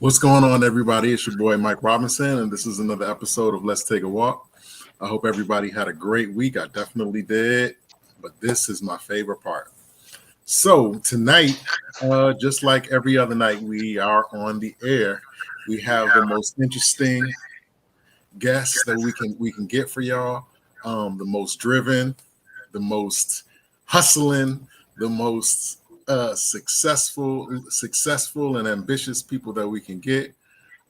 What's going on, everybody? It's your boy Mike Robinson, and this is another episode of Let's Take a Walk. I hope everybody had a great week. I definitely did, but this is my favorite part. So tonight, just like every other night, we are on the air. We have the most interesting guests that we can get for y'all. The most driven, the most hustling, the most successful and ambitious people that we can get.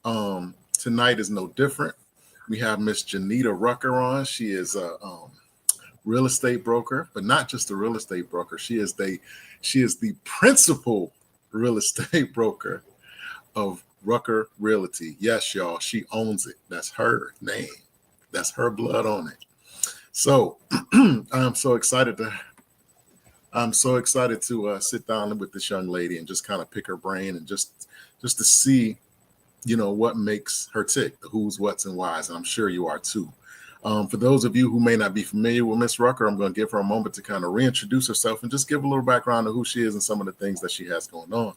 Tonight is no different. We have Miss Janita Rucker on. She is a real estate broker, but not just a real estate broker. She is the principal real estate broker of Rucker Realty. Yes, y'all, she owns it. That's her name. That's her blood on it. So I'm so excited to sit down with this young lady and just kind of pick her brain and just to see, what makes her tick, the who's, what's, and whys. And I'm sure you are too. For those of you who may not be familiar with Miss Rucker, I'm going to give her a moment to kind of reintroduce herself and just give a little background of who she is and some of the things that she has going on.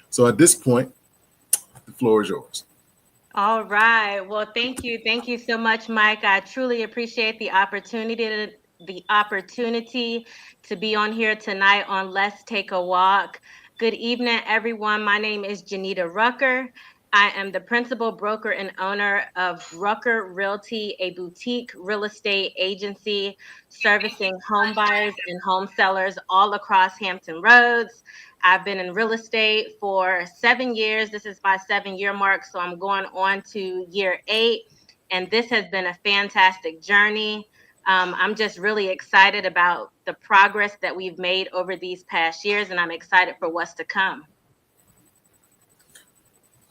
So at this point, the floor is yours. All right. Well, thank you. Thank you so much, Mike. I truly appreciate the opportunity to be on here tonight on Let's Take a Walk. Good evening, everyone. My name is Janita Rucker. I am the principal broker and owner of Rucker Realty, a boutique real estate agency servicing home buyers and home sellers all across Hampton Roads. I've been in real estate for 7 years. This is my 7 year mark, so I'm going on to year 8. And this has been a fantastic journey. I'm just really excited about the progress that we've made over these past years, and I'm excited for what's to come.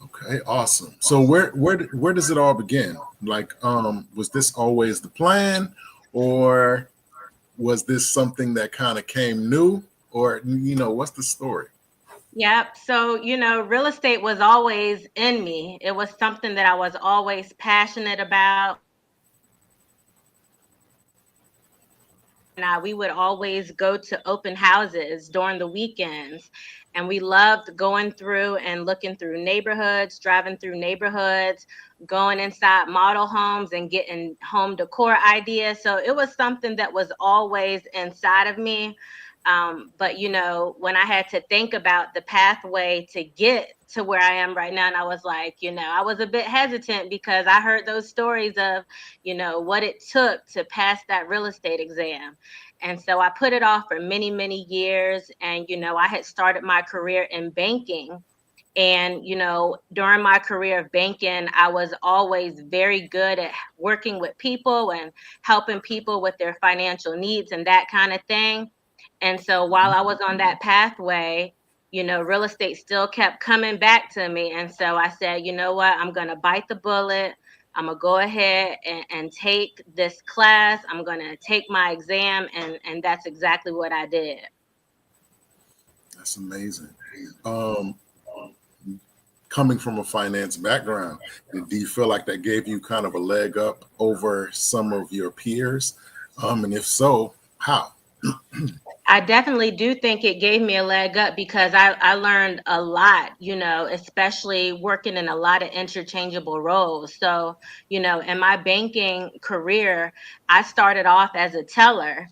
Okay, awesome. So where does it all begin? Like, was this always the plan, or was this something that kind of came new, or what's the story? Yep. So, real estate was always in me. It was something that I was always passionate about. We would always go to open houses during the weekends. And we loved going through and looking through neighborhoods, driving through neighborhoods, going inside model homes and getting home decor ideas. So it was something that was always inside of me. But when I had to think about the pathway to get to where I am right now, and I was like, I was a bit hesitant because I heard those stories of, what it took to pass that real estate exam. And so I put it off for many, many years. And, I had started my career in banking. And, during my career of banking, I was always very good at working with people and helping people with their financial needs and that kind of thing. And so while I was on that pathway, real estate still kept coming back to me. And so I said, you know what, I'm going to bite the bullet. I'm going to go ahead and take this class. I'm going to take my exam. And that's exactly what I did. That's amazing. Um, Coming from a finance background, do you feel like that gave you kind of a leg up over some of your peers? And if so, how? I definitely do think it gave me a leg up because I learned a lot, especially working in a lot of interchangeable roles. So, in my banking career, I started off as a teller.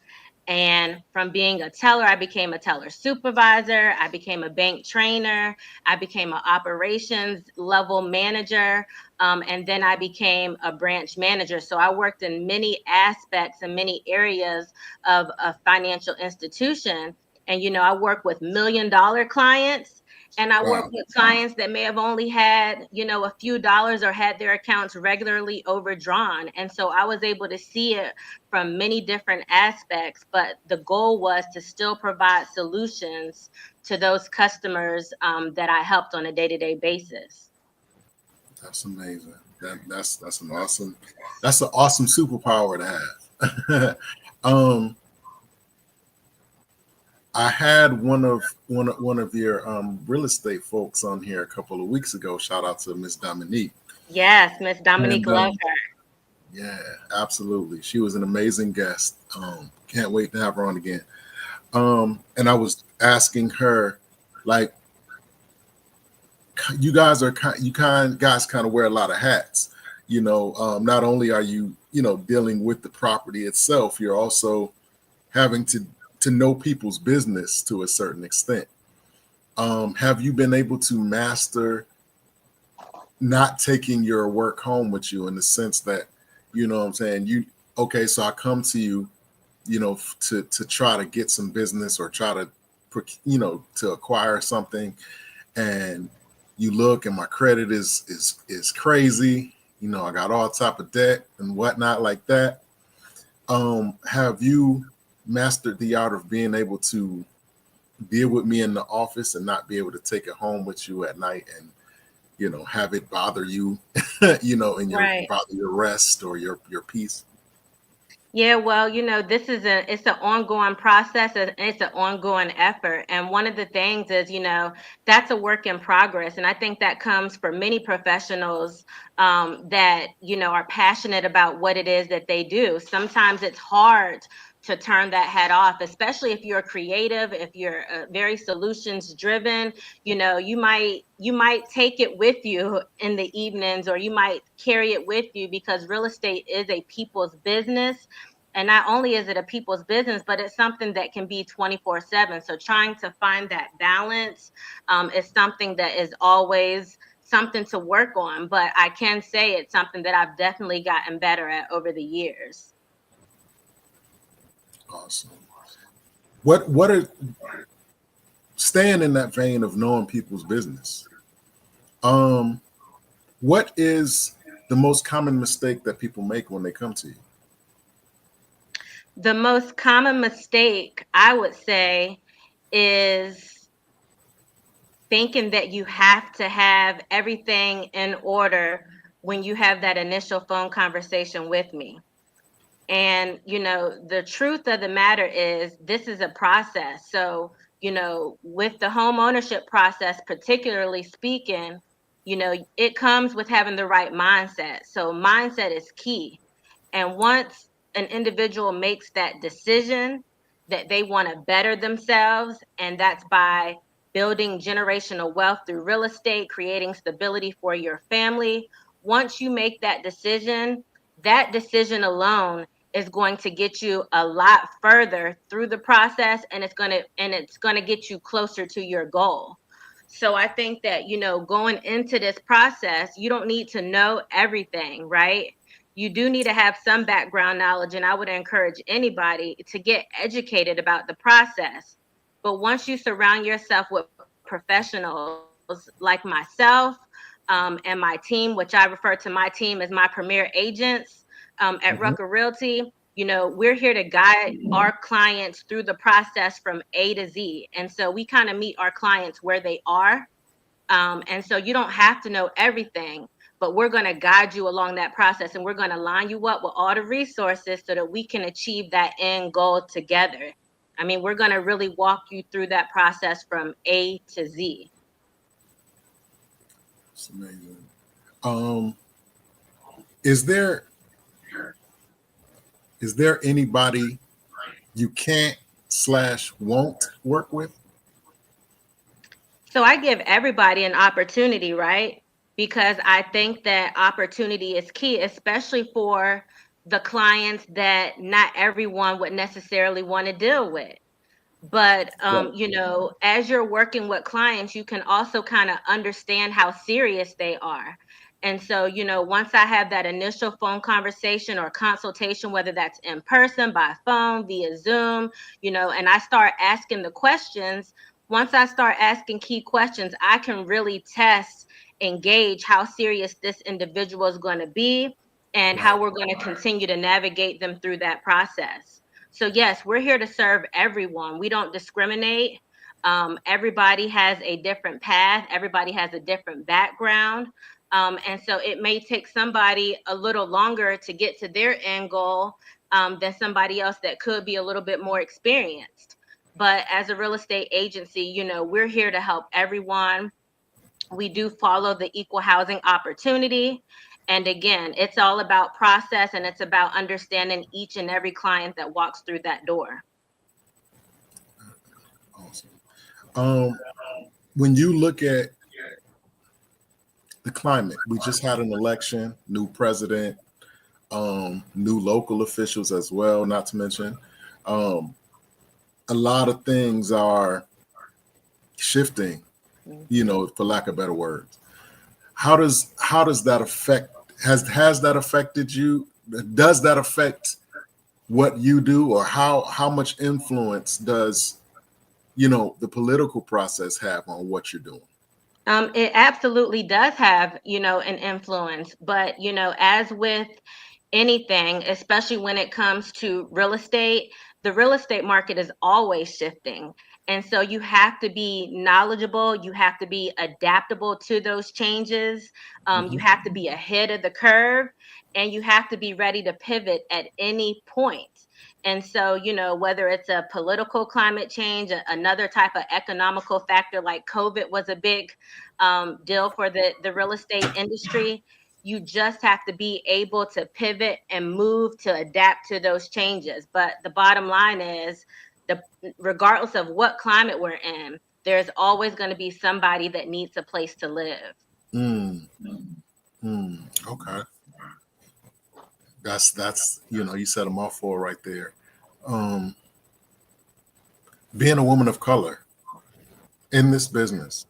And from being a teller, I became a teller supervisor. I became a bank trainer. I became an operations level manager. And then I became a branch manager. So I worked in many aspects and many areas of a financial institution. And, I work with $1 million clients, and I work Wow. with clients that may have only had, a few dollars or had their accounts regularly overdrawn. And so I was able to see it from many different aspects, but the goal was to still provide solutions to those customers that I helped on a day-to-day basis. That's amazing. That's an awesome superpower to have. um, I had one of your real estate folks on here a couple of weeks ago. Shout out to Miss Dominique. Yes, Miss Dominique, And love her. yeah, absolutely. She was an amazing guest. Can't wait to have her on again. And I was asking her, like, you guys are guys kind of wear a lot of hats. Not only are you dealing with the property itself, you're also having to know people's business to a certain extent. Have you been able to master not taking your work home with you, in the sense that, what I'm saying, okay, so I come to you, to try to get some business, or try to, to acquire something, and you look and my credit is crazy. I got all type of debt and whatnot like that. Have you mastered the art of being able to deal with me in the office and not be able to take it home with you at night, and have it bother you, in Right. bother your rest or your peace? Yeah, well, this is it's an ongoing process, and it's an ongoing effort. And one of the things is, that's a work in progress. And I think that comes for many professionals that, are passionate about what it is that they do. Sometimes it's hard to turn that hat off, especially if you're creative, if you're very solutions driven. You might take it with you in the evenings, or you might carry it with you, because real estate is a people's business. And not only is it a people's business, but it's something that can be 24/7. So trying to find that balance is something that is always something to work on. But I can say it's something that I've definitely gotten better at over the years. Awesome. What are staying in that vein of knowing people's business? What is the most common mistake that people make when they come to you? The most common mistake, I would say, is thinking that you have to have everything in order when you have that initial phone conversation with me. And, the truth of the matter is, this is a process. So, with the home ownership process, particularly speaking, it comes with having the right mindset. So, mindset is key. And once an individual makes that decision that they want to better themselves, and that's by building generational wealth through real estate, creating stability for your family, once you make that decision alone is going to get you a lot further through the process, and it's going to get you closer to your goal. So I think that, going into this process, you don't need to know everything, right? You do need to have some background knowledge, and I would encourage anybody to get educated about the process. But once you surround yourself with professionals like myself, and my team, which I refer to my team as my premier agents at Rucker Mhm. Realty, we're here to guide our clients through the process from A to Z. And so we kind of meet our clients where they are. And so you don't have to know everything, but we're going to guide you along that process, and we're going to line you up with all the resources so that we can achieve that end goal together. I mean, we're going to really walk you through that process from A to Z. It's amazing. Um, is there anybody you can't slash won't work with? So I give everybody an opportunity, right? Because I think that opportunity is key, especially for the clients that not everyone would necessarily want to deal with. But Right. as you're working with clients, you can also kind of understand how serious they are. And so, once I have that initial phone conversation or consultation, whether that's in person, by phone, via Zoom, and I start asking the questions, once I start asking key questions, I can really test and gauge how serious this individual is going to be, and Right. how we're going to continue to navigate them through that process. So yes, we're here to serve everyone. We don't discriminate. Everybody has a different path. Everybody has a different background. And so it may take somebody a little longer to get to their end goal than somebody else that could be a little bit more experienced. But as a real estate agency, we're here to help everyone. We do follow the equal housing opportunity. And again, it's all about process, and it's about understanding each and every client that walks through that door. Awesome. Um, when you look at the climate. We just had an election, new president, new local officials as well, not to mention. Um, a lot of things are shifting, for lack of better words. How does that affect has that affected you? Does that affect what you do, or how much influence does the political process have on what you're doing? It absolutely does have, an influence. But, as with anything, especially when it comes to real estate, the real estate market is always shifting. And so you have to be knowledgeable, you have to be adaptable to those changes, you Hmm. have to be ahead of the curve, and you have to be ready to pivot at any point. And so, whether it's a political climate change, another type of economical factor like COVID was a big deal for the real estate industry. You just have to be able to pivot and move to adapt to those changes. But the bottom line is, the regardless of what climate we're in, there's always going to be somebody that needs a place to live. Mm, okay, that's you said a mouthful right there. Um, being a woman of color in this business,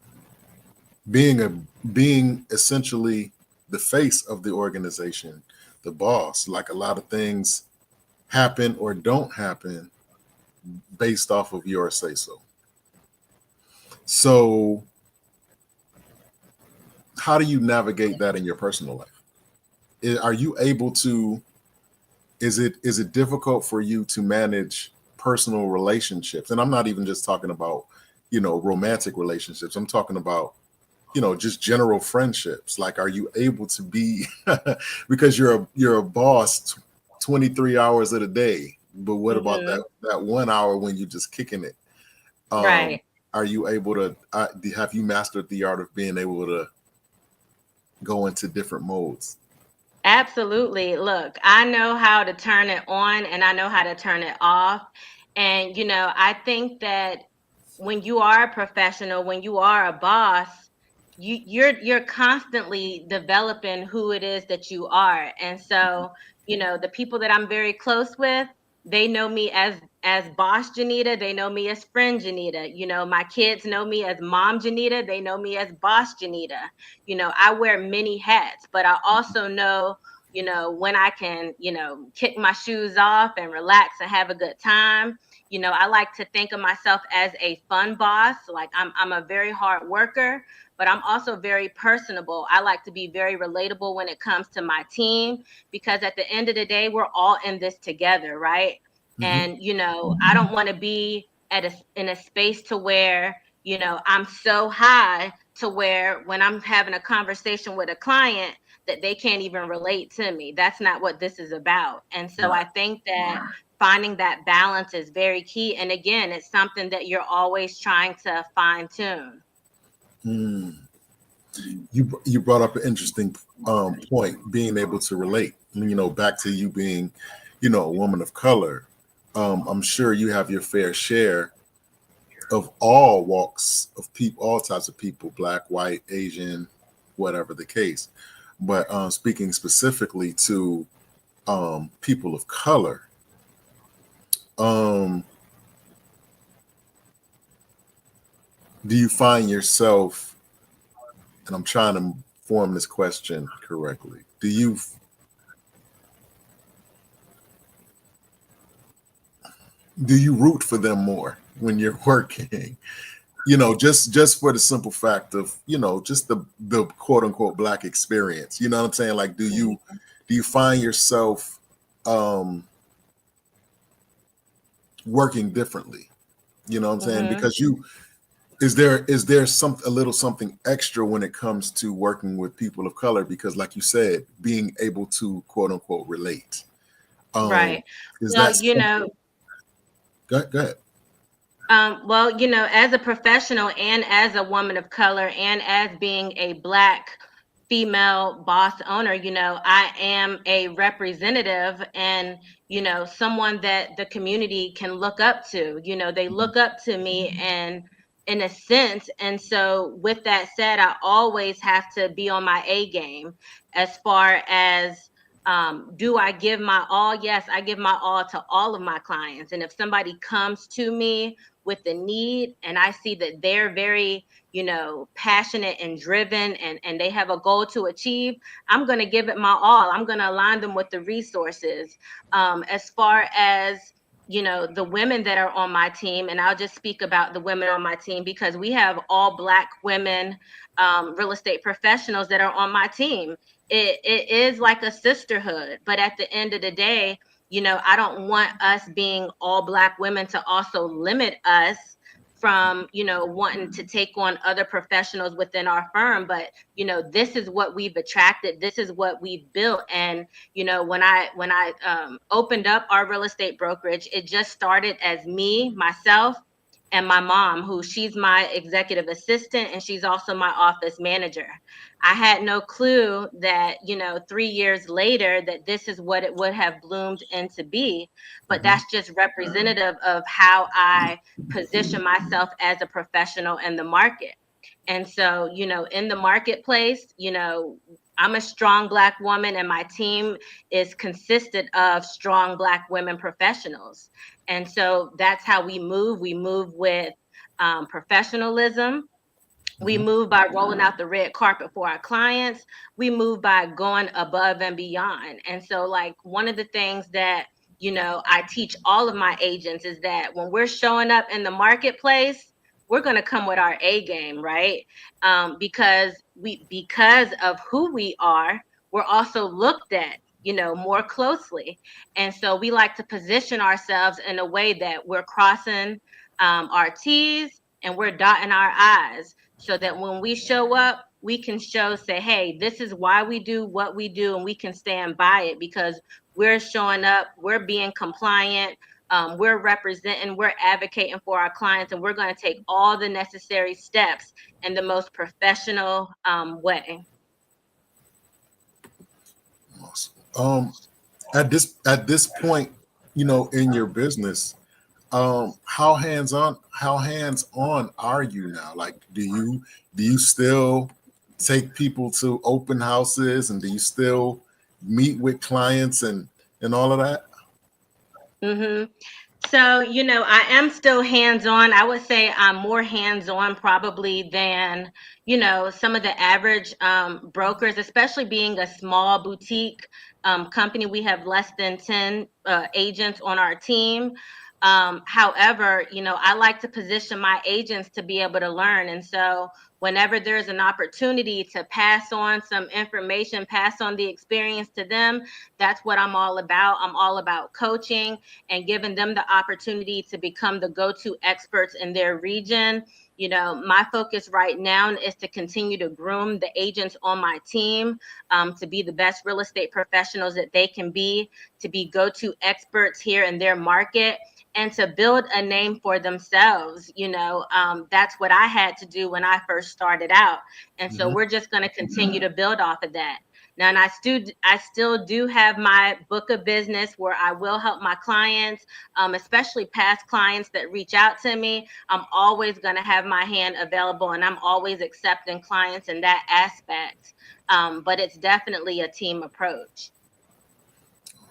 being essentially the face of the organization, the boss, like a lot of things happen or don't happen based off of your say so. So how do you navigate that in your personal life? Are you able to, is it difficult for you to manage personal relationships? And I'm not even just talking about, romantic relationships. I'm talking about, just general friendships. Like, are you able to be because you're a boss 23 hours of the day, but what about Hmm. that 1 hour when you're just kicking it? Um, Right. are you able to have you mastered the art of being able to go into different modes? Absolutely. Look, I know how to turn it on and I know how to turn it off. And, I think that when you are a professional, when you are a boss, you're constantly developing who it is that you are. And so, the people that I'm very close with, they know me as boss Janita, they know me as friend Janita. My kids know me as mom Janita, they know me as boss Janita. I wear many hats, but I also know, when I can, kick my shoes off and relax and have a good time. I like to think of myself as a fun boss. Like, I'm a very hard worker, but I'm also very personable. I like to be very relatable when it comes to my team, because at the end of the day, we're all in this together, right? Hmm. And, I don't want to be in a space to where, I'm so high to where when I'm having a conversation with a client that they can't even relate to me. That's not what this is about. And so I Right. think that finding that balance is very key. And again, it's something that you're always trying to fine tune. Mm. You brought up an interesting point, being able to relate. Back to you being, a woman of color. I'm sure you have your fair share of all walks of people, all types of people, black, white, Asian, whatever the case. But speaking specifically to people of color, um, do you find yourself, and I'm trying to form this question correctly, do you root for them more when you're working? Just for the simple fact of, just the quote unquote black experience. You know what I'm saying? Like, do you find yourself um working differently? You know what I'm saying? Hmm. Because is there a little something extra when it comes to working with people of color? Because like you said, being able to quote unquote relate. Um, Right. is Well, that something? Go ahead. As a professional and as a woman of color and as being a Black female boss owner, I am a representative and, someone that the community can look up to. They look up to me and in a sense. And so with that said, I always have to be on my A game as far as do I give my all? Yes, I give my all to all of my clients. And if somebody comes to me with the need and I see that they're very, passionate and driven and they have a goal to achieve, I'm going to give it my all. I'm going to align them with the resources. As far as the women that are on my team, and I'll just speak about the women on my team because we have all Black women real estate professionals that are on my team. It is like a sisterhood, but at the end of the day, I don't want us being all Black women to also limit us from wanting to take on other professionals within our firm. But this is what we've attracted, this is what we've built. And when I opened up our real estate brokerage, it just started as me, myself, and my mom, who she's my executive assistant and she's also my office manager. I had no clue that 3 years later that this is what it would have bloomed into be. But Mhm. that's just representative of how I position myself as a professional in the market. And so, in the marketplace, I'm a strong Black woman and my team is consisted of strong Black women professionals. And so that's how we move. We move with professionalism. We Mhm. move by rolling out the red carpet for our clients. We move by going above and beyond. And so, like, one of the things that, I teach all of my agents is that when we're showing up in the marketplace, we're going to come with our A game, right? Because of who we are, we're also looked at, more closely. And so we like to position ourselves in a way that we're crossing our T's and we're dotting our I's so that when we show up, we can say, hey, this is why we do what we do, and we can stand by it because we're showing up, we're being compliant, we're representing, we're advocating for our clients, and we're going to take all the necessary steps in the most professional way. Awesome. At this point, in your business, how hands on are you now? Like, do you still take people to open houses, and do you still meet with clients and all of that? hmm So, I am still hands on. I would say I'm more hands on probably than, some of the average brokers, especially being a small boutique company. We have less than 10 agents on our team. However, I like to position my agents to be able to learn. And so, whenever there's an opportunity to pass on some information, pass on the experience to them, that's what I'm all about. I'm all about coaching and giving them the opportunity to become the go-to experts in their region. My focus right now is to continue to groom the agents on my team to be the best real estate professionals that they can to be go-to experts here in their market, and to build a name for themselves. That's what I had to do when I first started out. And so Mhm. we're just going to continue to build off of that. Now, and I still do have my book of business where I will help my clients, especially past clients that reach out to me. I'm always going to have my hand available, and I'm always accepting clients in that aspect. But it's definitely a team approach.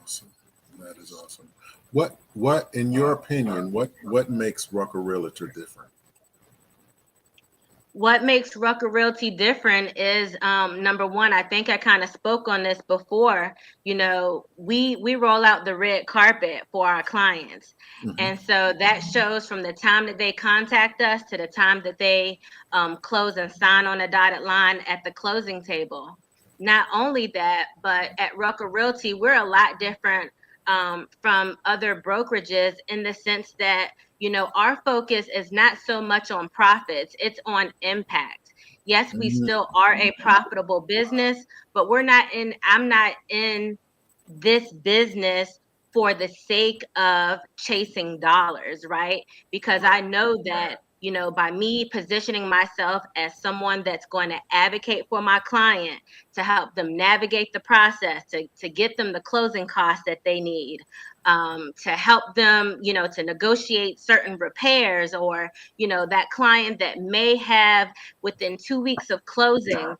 Awesome. That is awesome. What in your opinion, what makes Rucker Realtor different? What makes Rucker Realty different is number one, I think I kind of spoke on this before. We roll out the red carpet for our clients. Mhm. And so that shows from the time that they contact us to the time that they close and sign on a dotted line at the closing table. Not only that, but at Rucker Realty, we're a lot different from other brokerages in the sense that our focus is not so much on profits, it's on impact. Yes, we Mhm. still are a profitable business, but I'm not in this business for the sake of chasing dollars, right? Because I know that, by me positioning myself as someone that's going to advocate for my client, to help them navigate the process, to get them the closing costs that they need, to help them, to negotiate certain repairs, or, that client that may have within 2 weeks of closing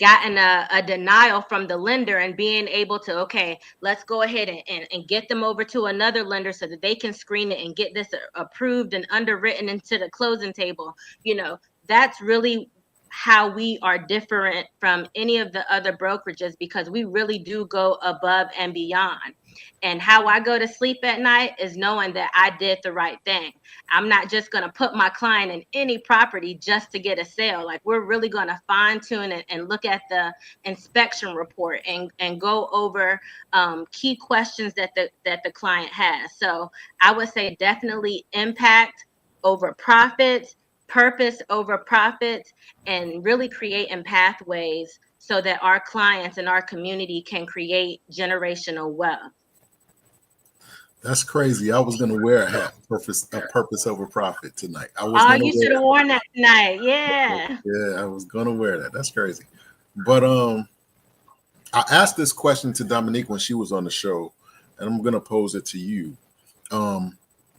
gotten a denial from the lender, and being able to, okay, let's go ahead and get them over to another lender so that they can screen it and get this approved and underwritten into the closing table. That's really how we are different from any of the other brokerages, because we really do go above and beyond. And how I go to sleep at night is knowing that I did the right thing. I'm not just going to put my client in any property just to get a sale. Like, we're really going to fine tune it and look at the inspection report and go over key questions that the client has. So I would say definitely impact over profits, purpose over profits, and really creating pathways so that our clients and our community can create generational wealth. That's crazy. I was gonna wear a hat, purpose over profit tonight. I was Oh, gonna you wear should have that. worn that tonight. Yeah. Yeah, I was gonna wear that. That's crazy. But I asked this question to Dominique when she was on the show, and I'm gonna pose it to you.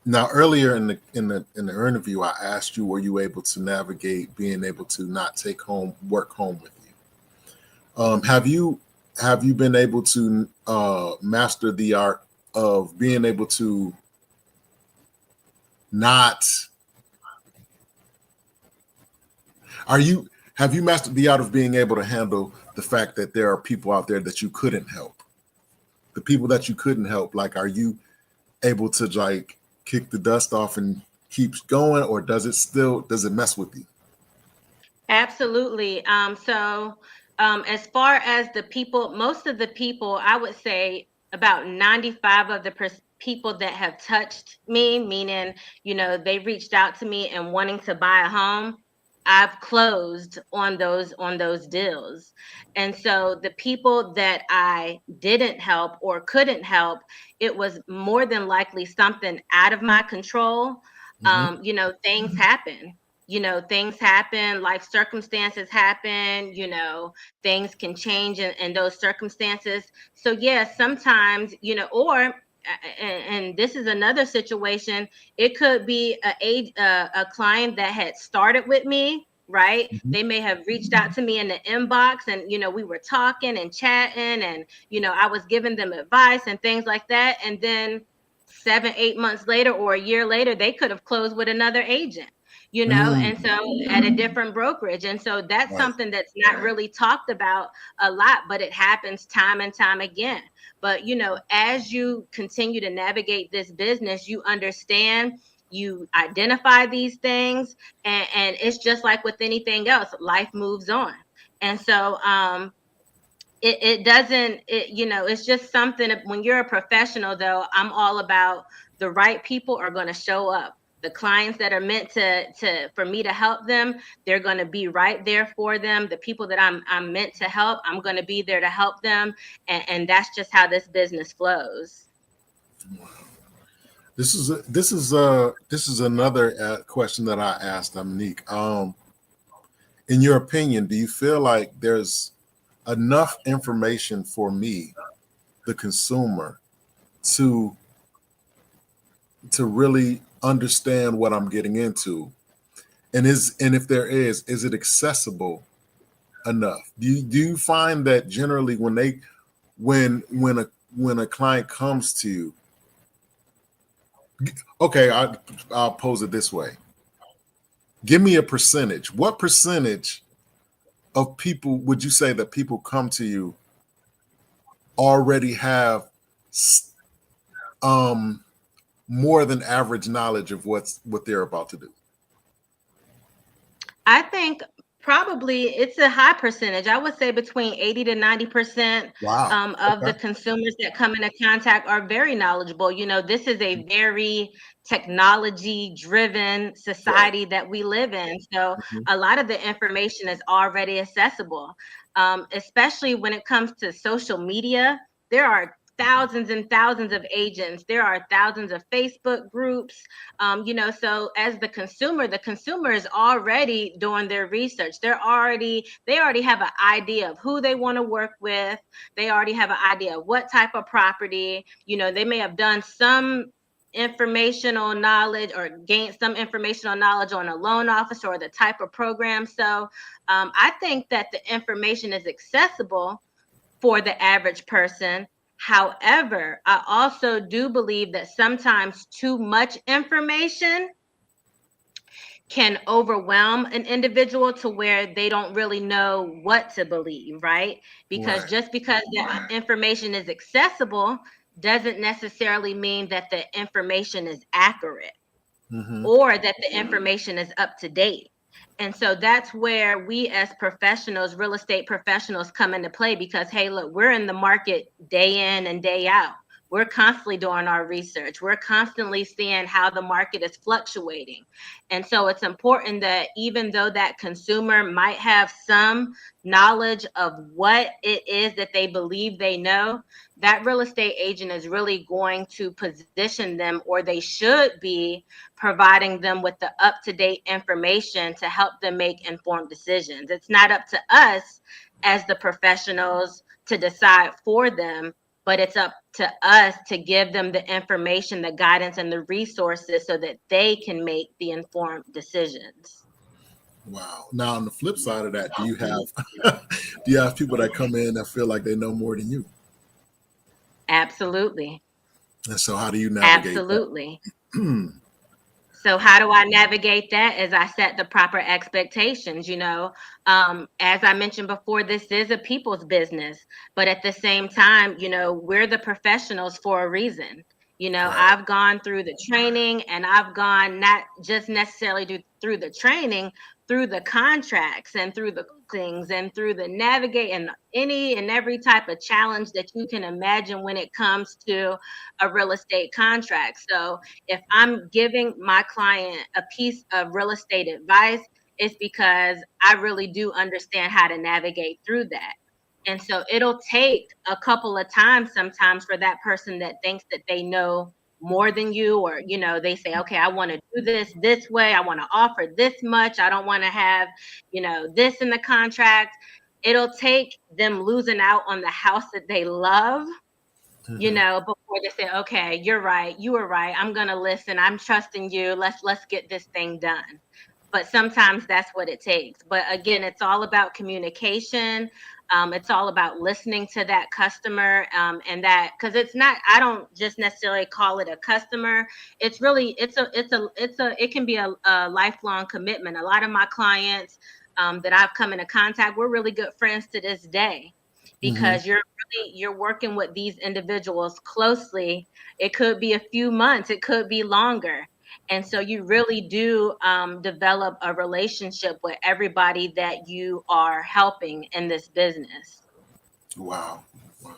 Now, earlier in the interview, I asked you, were you able to navigate being able to not take work home with you? Have you been able to master the art of being able to not? Have you mastered the art of being able to handle the fact that there are people out there that you couldn't help? The people that you couldn't help, like, are you able to like kick the dust off and keep going, or does it mess with you? Absolutely. As far as the people, most of the people, I would say about 95 of the people that have touched me, meaning, they reached out to me and wanting to buy a home, I've closed on those deals. And so the people that I didn't help or couldn't help, it was more than likely something out of my control. Things happen. Things happen, life circumstances happen, things can change in those circumstances. So yeah, sometimes, and this is another situation. It could be a client that had started with me, right? Mm-hmm. They may have reached out to me in the inbox, and we were talking and chatting, and I was giving them advice and things like that. And then 7, 8 months later, or a year later, they could have closed with another agent. And so at a different brokerage. And so that's Right. something that's not really talked about a lot, but it happens time and time again. But, as you continue to navigate this business, you understand, you identify these things, and it's just like with anything else, life moves on. And so, it doesn't, it's just something. When you're a professional, though, I'm all about the right people are going to show up. The clients that are meant for me to help them, they're going to be right there for them. The people that I'm meant to help, I'm going to be there to help them. And that's just how this business flows. Wow. This is another question that I asked Dominique. In your opinion, do you feel like there's enough information for me, the consumer, to really understand what I'm getting into? And if there is it accessible enough? Do you find that generally when a client comes to you, okay, I'll pose it this way. Give me a percentage. What percentage of people would you say that people come to you already have more than average knowledge of what they're about to do? I think probably it's a high percentage. I would say between 80 to 90% Wow. of the consumers that come into contact are very knowledgeable. This is a very technology driven society that we live in. So Mm-hmm. a lot of the information is already accessible, especially when it comes to social media. There are thousands and thousands of agents. There are thousands of Facebook groups. So as the consumer is already doing their research. They already have an idea of who they want to work with. They already have an idea of what type of property. They may have done some informational knowledge or gained some informational knowledge on a loan officer or the type of program. So I think that the information is accessible for the average person. However, I also do believe that sometimes too much information can overwhelm an individual to where they don't really know what to believe, right? Because Right. just because the information is accessible doesn't necessarily mean that the information is accurate Mm-hmm. or that the information is up to date. And so that's where we as professionals, real estate professionals, come into play because, hey, look, we're in the market day in and day out. We're constantly doing our research. We're constantly seeing how the market is fluctuating. And so it's important that even though that consumer might have some knowledge of what it is that they believe they know, that real estate agent is really going to position them, or they should be providing them with the up-to-date information to help them make informed decisions. It's not up to us as the professionals to decide for them, but it's up to us to give them the information, the guidance, and the resources so that they can make the informed decisions. Wow. Now, on the flip side of that, do you have do you have people that come in that feel like they know more than you? Absolutely. And so, how do you navigate that? Absolutely. So how do I navigate that? As I set the proper expectations, as I mentioned before, this is a people's business, but at the same time, we're the professionals for a reason. Right. I've gone through the training, and I've gone not just necessarily through the training, through the contracts and through the things and through the navigate and any and every type of challenge that you can imagine when it comes to a real estate contract. So if I'm giving my client a piece of real estate advice, it's because I really do understand how to navigate through that. And so it'll take a couple of times sometimes for that person that thinks that they know more than you, or, they say, okay, I want to do this way. I want to offer this much. I don't want to have, this in the contract. It'll take them losing out on the house that they love, Mm-hmm. before they say, okay, you're right. You were right. I'm going to listen. I'm trusting you. Let's get this thing done. But sometimes that's what it takes. But again, it's all about communication. It's all about listening to that customer, and that, because it's not, I don't just necessarily call it a customer. It's really, it can be a lifelong commitment. A lot of my clients that I've come into contact, we're really good friends to this day, Mm-hmm. because you're working with these individuals closely. It could be a few months, it could be longer. And so you really do develop a relationship with everybody that you are helping in this business. Wow. Wow.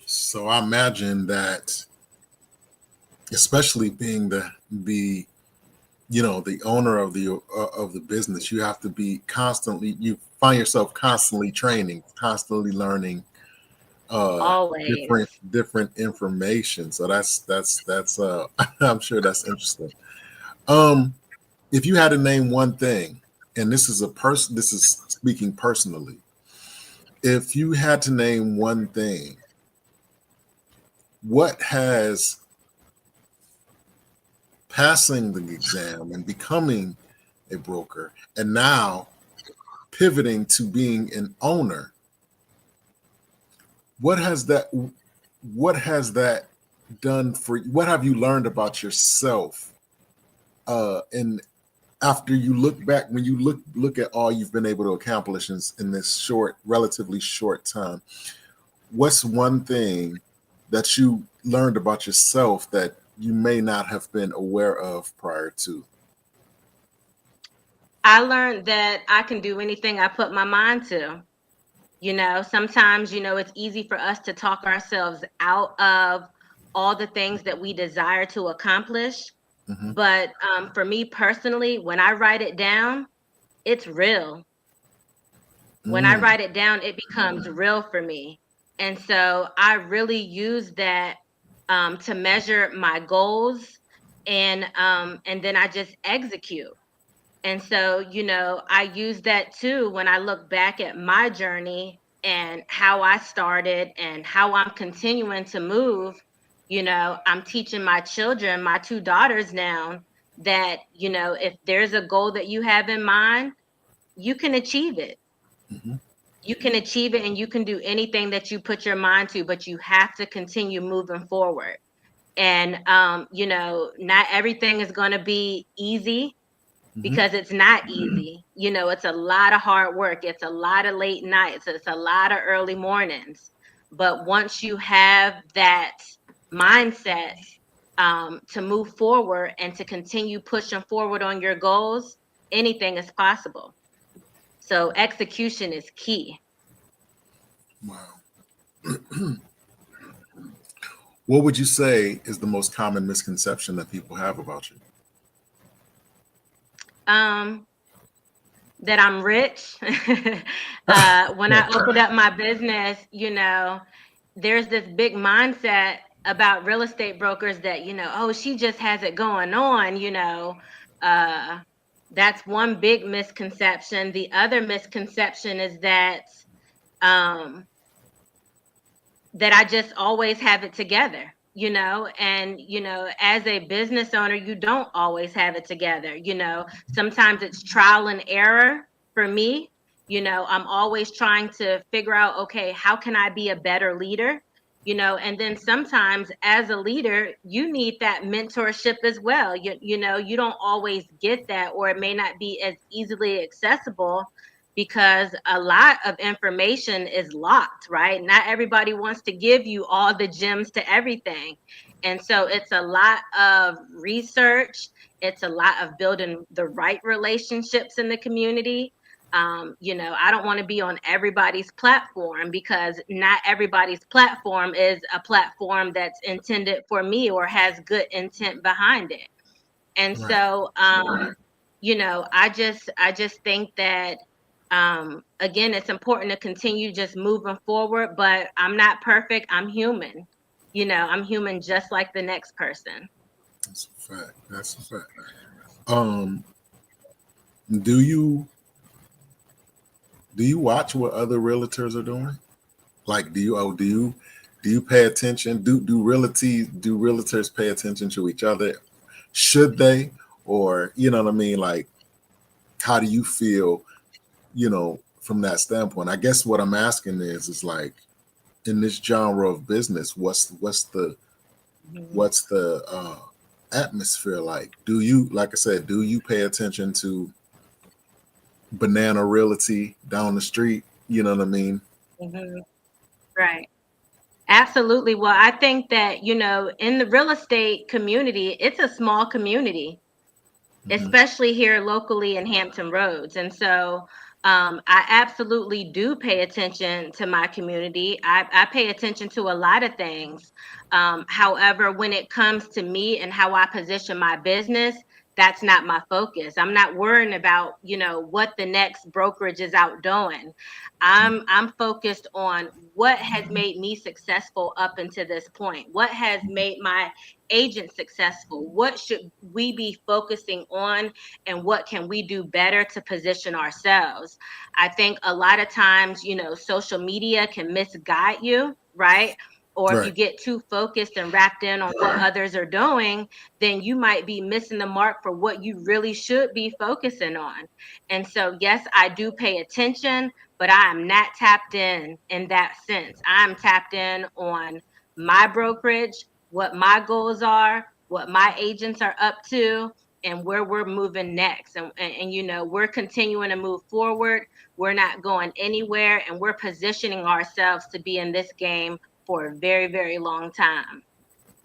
So I imagine that, especially being the owner of the business, you have to be constantly. You find yourself constantly training, constantly learning Always. different information. So that's I'm sure that's interesting. Um, if you had to name one thing, and this is speaking personally, if you had to name one thing, what has passing the exam and becoming a broker and now pivoting to being an owner, what has that what has that done for you? What have you learned about yourself? And after you look back, when you look at all you've been able to accomplish in this relatively short time, what's one thing that you learned about yourself that you may not have been aware of prior to? I learned that I can do anything I put my mind to. Sometimes, it's easy for us to talk ourselves out of all the things that we desire to accomplish. Mm-hmm. But for me personally, when I write it down, it's real. When I Mm, write it down, it becomes real for me. And so I really use that to measure my goals, and then I just execute. And so, I use that too when I look back at my journey and how I started and how I'm continuing to move. I'm teaching my children, my two daughters now, that, if there's a goal that you have in mind, you can achieve it. Mhm. You can achieve it and you can do anything that you put your mind to, but you have to continue moving forward. And, not everything is going to be easy, Mhm. because it's not easy. It's a lot of hard work. It's a lot of late nights. It's a lot of early mornings. But once you have that mindset, to move forward and to continue pushing forward on your goals, anything is possible. So execution is key. Wow. What would you say is the most common misconception that people have about you? Um, that I'm rich. When I opened up my business, there's this big mindset about real estate brokers that, oh, she just has it going on. Uh, that's one big misconception. The other misconception is um, that I just always have it together, and, as a business owner, you don't always have it together. Sometimes it's trial and error for me. I'm always trying to figure out, okay, how can I be a better leader? And then sometimes as a leader, you need that mentorship as well. You don't always get that, or it may not be as easily accessible, because a lot of information is locked, right? Not everybody wants to give you all the gems to everything. And so it's a lot of research, it's a lot of building the right relationships in the community. I don't want to be on everybody's platform, because not everybody's platform is a platform that's intended for me or has good intent behind it. And Right. so, I just think that, again, it's important to continue just moving forward, but I'm not perfect. I'm human. I'm human just like the next person. That's a fact. That's a fact. Um, do you watch what other realtors are doing? Like, do you pay attention? Do realtors pay attention to each other? Should they? Or, you know what I mean? Like, how do you feel, from that standpoint? I guess what I'm asking is like, in this genre of business, Mhm. what's the atmosphere like? Do you, like I said, do you pay attention to Banana Realty down the street? You know what I mean? Mhm. Right. Absolutely. Well, I think that, in the real estate community, it's a small community, Hmm. especially here locally in Hampton Roads. And so, I absolutely do pay attention to my community. I pay attention to a lot of things. However, when it comes to me and how I position my business, that's not my focus. I'm not worrying about, what the next brokerage is out doing. I'm focused on what has made me successful up until this point. What has made my agent successful? What should we be focusing on, and what can we do better to position ourselves? I think a lot of times, social media can misguide you, right? Or if you Right. get too focused and wrapped in on what others are doing, then you might be missing the mark for what you really should be focusing on. And so, yes, I do pay attention, but I am not tapped in that sense. I'm tapped in on my brokerage, what my goals are, what my agents are up to, and where we're moving next. And we're continuing to move forward. We're not going anywhere, and we're positioning ourselves to be in this game for a very, very long time.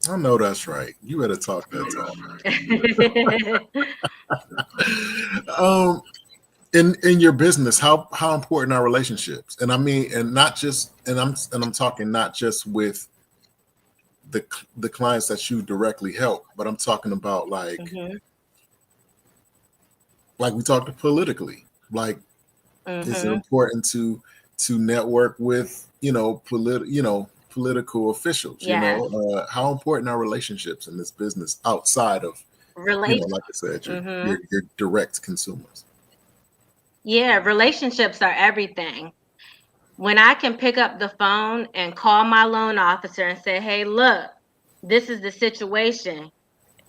I know that's right. You better talk that talk. um, in your business, how important are relationships? And I mean, and not just, and I'm talking not just with the clients that you directly help, but I'm talking about Mhm, like we talked politically. Like, is it mhm, important to network with, political officials. Yes. How important are relationships in this business outside of, Relate. like I said, Mm-hmm. your direct consumers? Yeah, relationships are everything. When I can pick up the phone and call my loan officer and say, hey, look, this is the situation.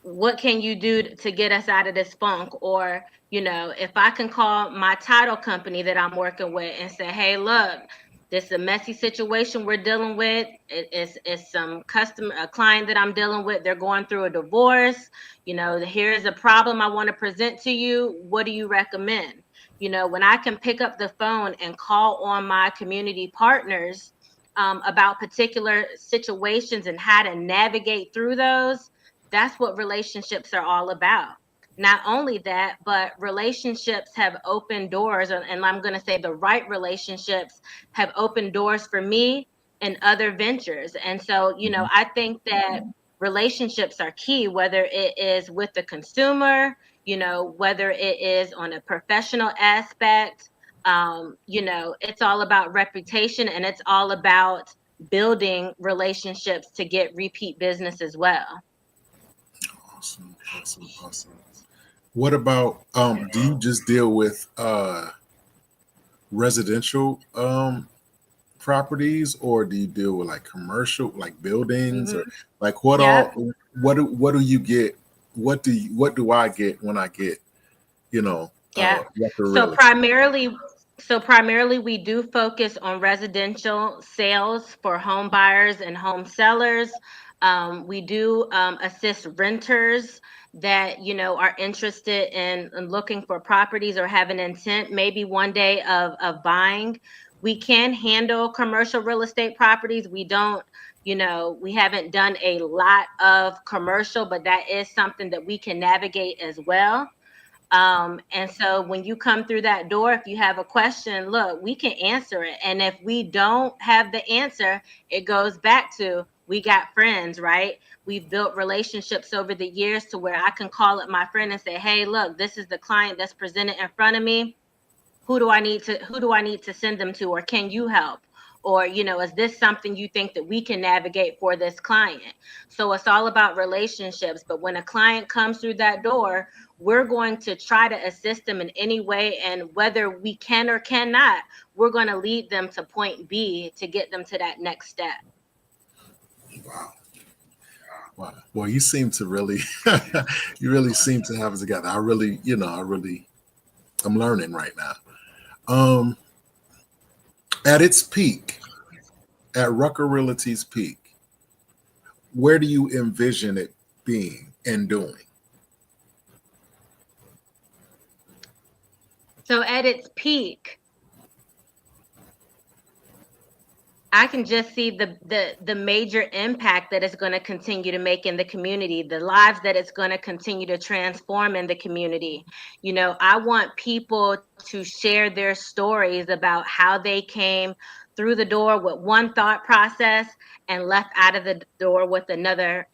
What can you do to get us out of this funk? Or, if I can call my title company that I'm working with and say, hey, look, this is a messy situation we're dealing with. It's a client that I'm dealing with. They're going through a divorce. Here's a problem I want to present to you. What do you recommend? When I can pick up the phone and call on my community partners about particular situations and how to navigate through those, that's what relationships are all about. Not only that, but relationships have opened doors, and I'm going to say the right relationships have opened doors for me and other ventures. And so, Mhm. I think that relationships are key, whether it is with the consumer, whether it is on a professional aspect. It's all about reputation, and it's all about building relationships to get repeat business as well. Awesome, awesome, awesome. What about do you just deal with residential properties, or do you deal with like commercial, like buildings, or Mm-hmm. like what Yep. all what do you get? What do I get when I get, Yeah. Rucker So Realty? primarily, so primarily we do focus on residential sales for home buyers and home sellers. We do assist renters that, are interested in looking for properties or have an intent maybe one day of buying. We can handle commercial real estate properties. We don't, we haven't done a lot of commercial, but that is something that we can navigate as well. And so when you come through that door, if you have a question, look, we can answer it. And if we don't have the answer, it goes back to we got friends, right? We've built relationships over the years to where I can call up my friend and say, hey, look, this is the client that's presented in front of me. Who do I need to send them to, or can you help? Or, is this something you think that we can navigate for this client? So it's all about relationships. But when a client comes through that door, we're going to try to assist them in any way, and whether we can or cannot, we're going to lead them to point B to get them to that next step. Wow. Wow. Well, you seem to really, you really seem to have it together. I'm learning right now. Um, at its peak, at Rucker Realty's peak, where do you envision it being and doing? So at its peak, I can just see the major impact that it's going to continue to make in the community, the lives that it's going to continue to transform in the community. I want people to share their stories about how they came through the door with one thought process and left out of the door with another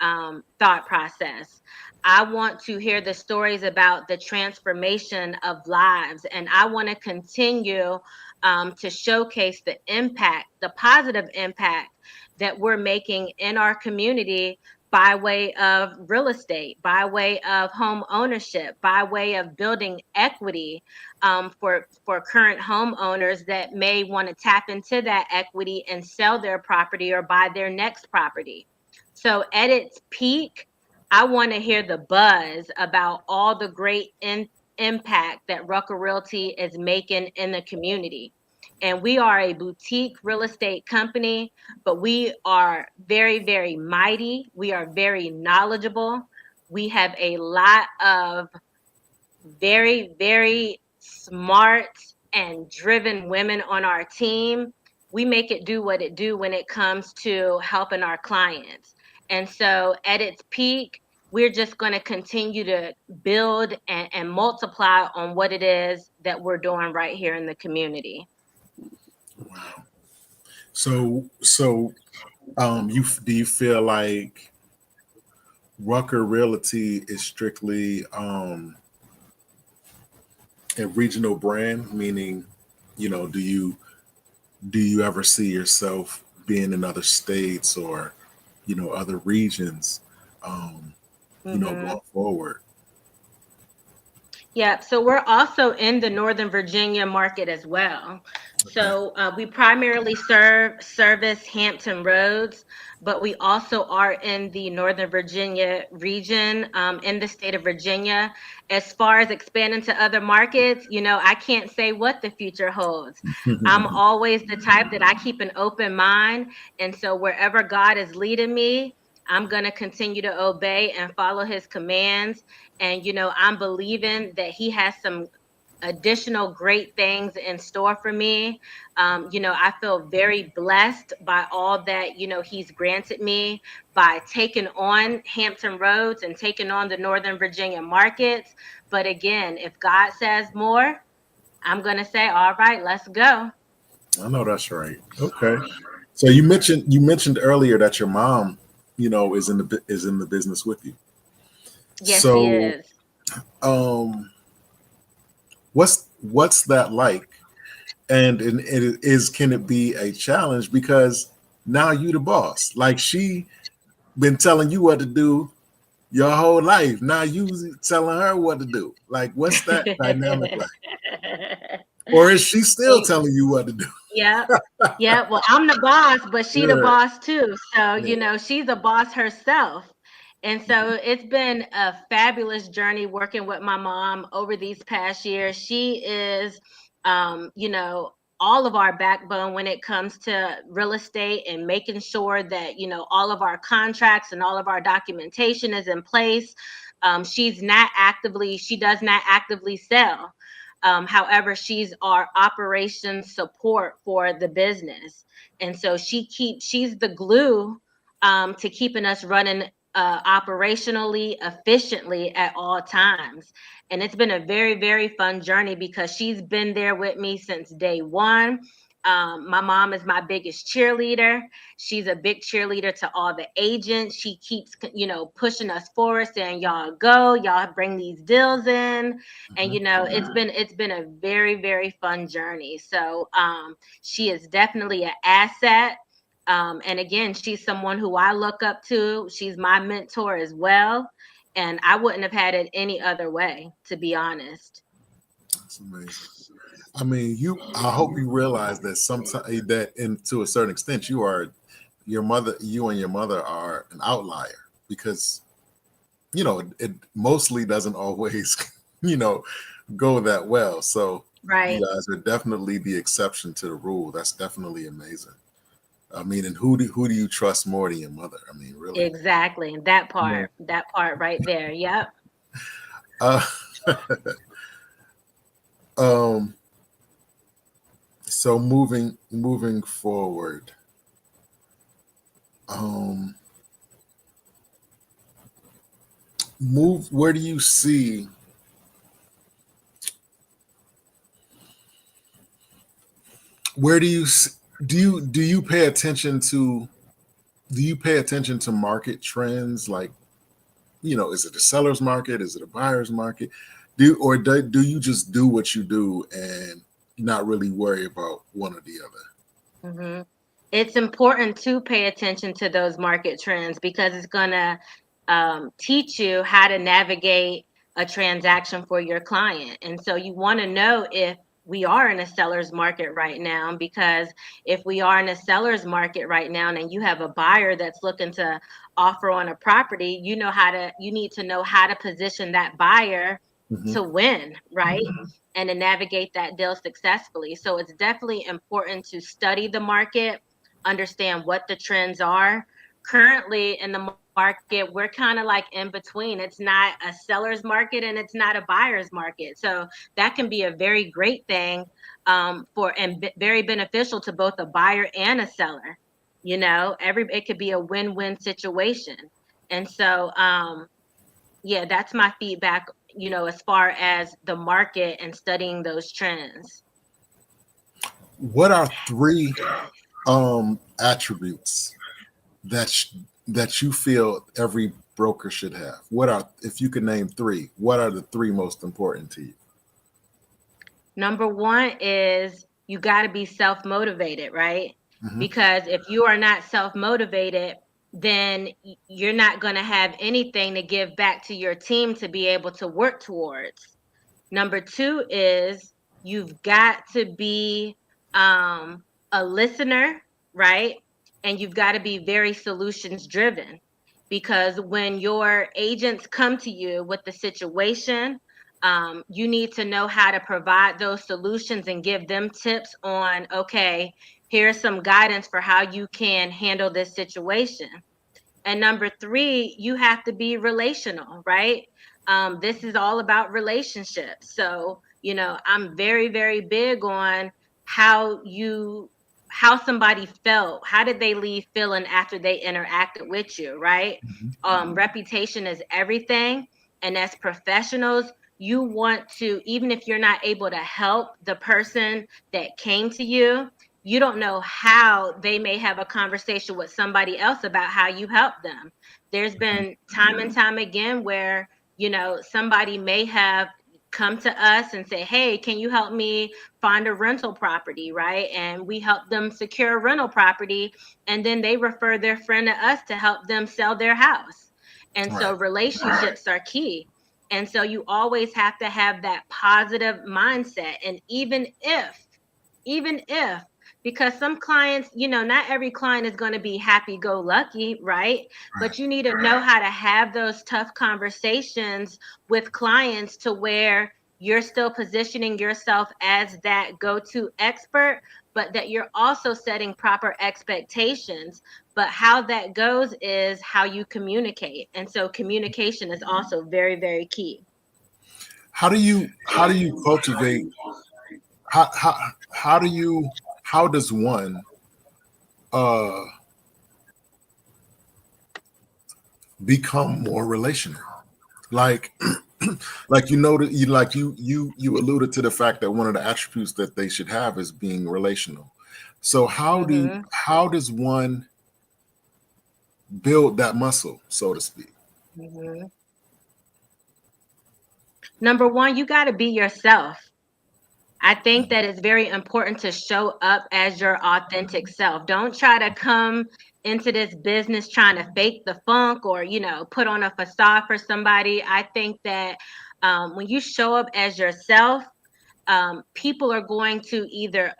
thought process. I want to hear the stories about the transformation of lives, and I want to continue to showcase the impact, the positive impact that we're making in our community by way of real estate, by way of home ownership, by way of building equity for current homeowners that may want to tap into that equity and sell their property or buy their next property. So at its peak, I want to hear the buzz about all the great impact that Rucker Realty is making in the community. And we are a boutique real estate company, but we are very, very mighty. We are very knowledgeable. We have a lot of very, very smart and driven women on our team. We make it do what it do when it comes to helping our clients. And so at its peak, we're just going to continue to build and multiply on what it is that we're doing right here in the community. Wow. You feel like Rucker Realty is strictly a regional brand, meaning, do you do you ever see yourself being in other states or, other regions, Hmm. going forward? Yeah, so we're also in the Northern Virginia market as well. Okay. So we primarily service Hampton Roads, but we also are in the Northern Virginia region, in the state of Virginia. As far as expanding to other markets, I can't say what the future holds. I'm always the type that I keep an open mind, and so wherever God is leading me, I'm going to continue to obey and follow his commands. And, I'm believing that he has some additional great things in store for me. I feel very blessed by all that, he's granted me by taking on Hampton Roads and taking on the Northern Virginia markets. But again, if God says more, I'm going to say, all right, let's go. I know that's right. Okay. So you mentioned earlier that your mom, is in the business with you. Yes, she So, is. um, what's that like? And it is can it be a challenge because now you the boss? Like she been telling you what to do your whole life. Now you telling her what to do. Like what's that dynamic like? Or is she still telling you what to do? Yeah. Yeah. Well, I'm the boss, but she the Yeah. boss too. So, Yeah. she's a boss herself. And so Mhm. it's been a fabulous journey working with my mom over these past years. She is, all of our backbone when it comes to real estate and making sure that, all of our contracts and all of our documentation is in place. She does not actively sell. However, she's our operations support for the business. And so she's the glue to keeping us running operationally efficiently at all times. And it's been a very, very fun journey because she's been there with me since day one. My mom is my biggest cheerleader. She's a big cheerleader to all the agents. She keeps, pushing us forward, saying, "Y'all go, y'all bring these deals in." And Mhm. it's been a very, very fun journey. So she is definitely an asset. And again, she's someone who I look up to. She's my mentor as well. And I wouldn't have had it any other way, to be honest. That's amazing. I mean, I hope you realize that sometimes that, and to a certain extent, you and your mother are an outlier because it mostly doesn't always, you know, go that well. So you Right. guys are definitely the exception to the rule. That's definitely amazing. I mean, and who do you trust more than your mother? I mean, really. Exactly. That Yeah. part, that part right there. Yep. Uh, um. So moving forward, um, move. Where do you see? Where do you s- do you pay attention to? Do you pay attention to market trends? Like, is it a seller's market? Is it a buyer's market? Do you just do what you do and not really worry about one or the other? Hmm. It's important to pay attention to those market trends because it's going to teach you how to navigate a transaction for your client. And so you want to know if we are in a seller's market right now, because if we are in a seller's market right now and you have a buyer that's looking to offer on a property, you need to know how to position that buyer Hmm. to win, right? And to navigate that deal successfully. So it's definitely important to study the market, understand what the trends are. Currently in the market, we're kind of like in between. It's not a seller's market and it's not a buyer's market. So that can be a very great thing very beneficial to both a buyer and a seller. It could be a win-win situation. And so yeah, that's my feedback, as far as the market and studying those trends. What are three attributes that you feel every broker should have? What are, if you could name three, what are the three most important to you? Number one is you got to be self-motivated, right? Mm-hmm. Because if you are not self-motivated, then you're not going to have anything to give back to your team to be able to work towards. Number two is you've got to be a listener, right? And you've got to be very solutions driven, because when your agents come to you with the situation, you need to know how to provide those solutions and give them tips on, okay, here's some guidance for how you can handle this situation. And number three, you have to be relational, right? This is all about relationships. So, I'm very, very big on how you, how somebody felt. How did they leave feeling after they interacted with you, right? Reputation is everything. And as professionals, you want to, even if you're not able to help the person that came to you, you don't know how they may have a conversation with somebody else about how you help them. There's been time and time again where, somebody may have come to us and say, hey, can you help me find a rental property, right? And we help them secure a rental property, and then they refer their friend to us to help them sell their house. And so Right. relationships are key. And so you always have to have that positive mindset. And even if, because some clients, not every client is going to be happy go lucky, right? Right. But you need to know how to have those tough conversations with clients to where you're still positioning yourself as that go-to expert, but that you're also setting proper expectations. But how that goes is how you communicate. And so communication is also very, very key. How do you cultivate how do you how does one uh become more relational? Like like that you alluded to the fact that one of the attributes that they should have is being relational. So Mm-hmm. how does one build that muscle, so to speak? Mm-hmm. Number one, you got to be yourself. I think that it's very important to show up as your authentic self. Don't try to come into this business trying to fake the funk or, put on a facade for somebody. I think that when you show up as yourself, people are going to either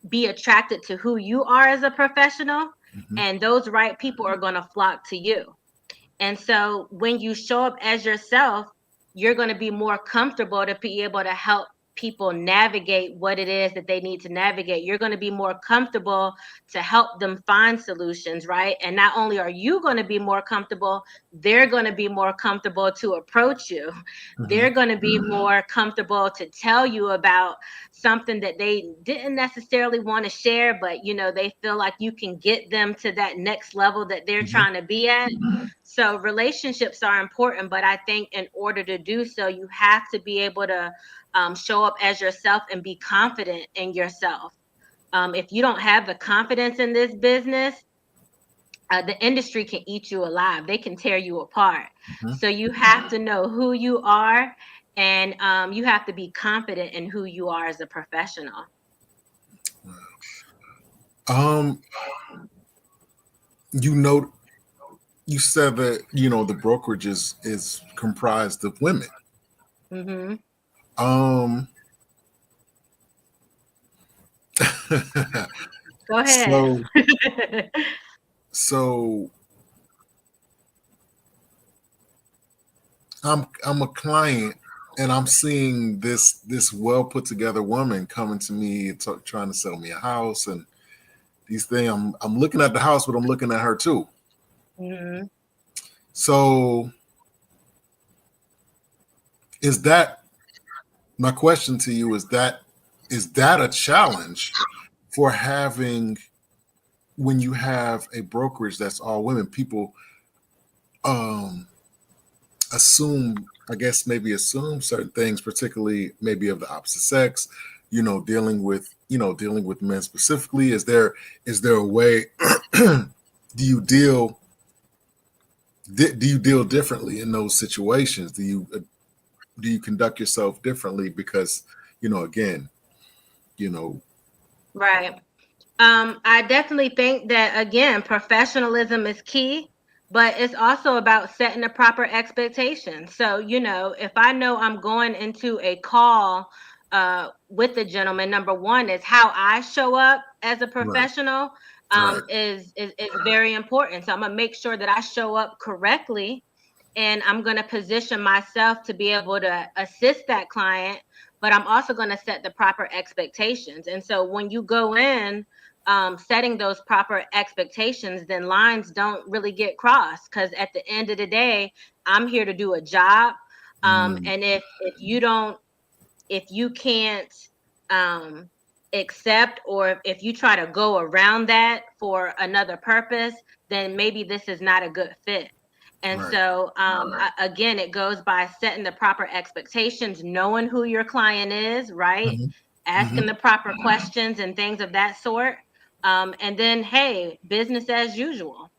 be attracted to who you are as a professional, Mhm. and those right people are going to flock to you. And so when you show up as yourself, you're going to be more comfortable to be able to help people navigate what it is that they need to navigate. You're going to be more comfortable to help them find solutions, right? And not only are you going to be more comfortable, they're going to be more comfortable to approach you. Mhm. They're going to be more comfortable to tell you about something that they didn't necessarily want to share, but they feel like you can get them to that next level that they're Mhm. trying to be at. So relationships are important, but I think in order to do so, you have to be able to show up as yourself and be confident in yourself. If you don't have the confidence in this business, the industry can eat you alive. They can tear you apart. Mhm. So you have to know who you are, and you have to be confident in who you are as a professional. Um, you know, you said that the brokerage is comprised of women. Hmm. Um, Go ahead. so so I'm a client and I'm seeing this well put together woman coming to me trying to sell me a house and these things. I'm looking at the house, but I'm looking at her too. Hmm. So is that my question to you? Is that a challenge for having when you have a brokerage that's all women? People um assume, I guess maybe assume certain things, particularly maybe of the opposite sex, dealing with men specifically. Is there a way do you deal differently in those situations? Do you conduct yourself differently because, again, you know, Right. I definitely think that again, professionalism is key, but it's also about setting the proper expectations. So, if I know I'm going into a call with the gentleman, number one is how I show up as a Right, professional right. is very important. So I'm gonna make sure that I show up correctly, and I'm gonna position myself to be able to assist that client, but I'm also gonna set the proper expectations. And so when you go in setting those proper expectations, then lines don't really get crossed. Because at the end of the day, I'm here to do a job, Mm, and if you can't um, accept, or if you try to go around that for another purpose, then maybe this is not a good fit. And right. so, again, it goes by setting the proper expectations, knowing who your client is, right? Hmm. Asking Hmm. the proper questions and things of that sort. And then, hey, business as usual.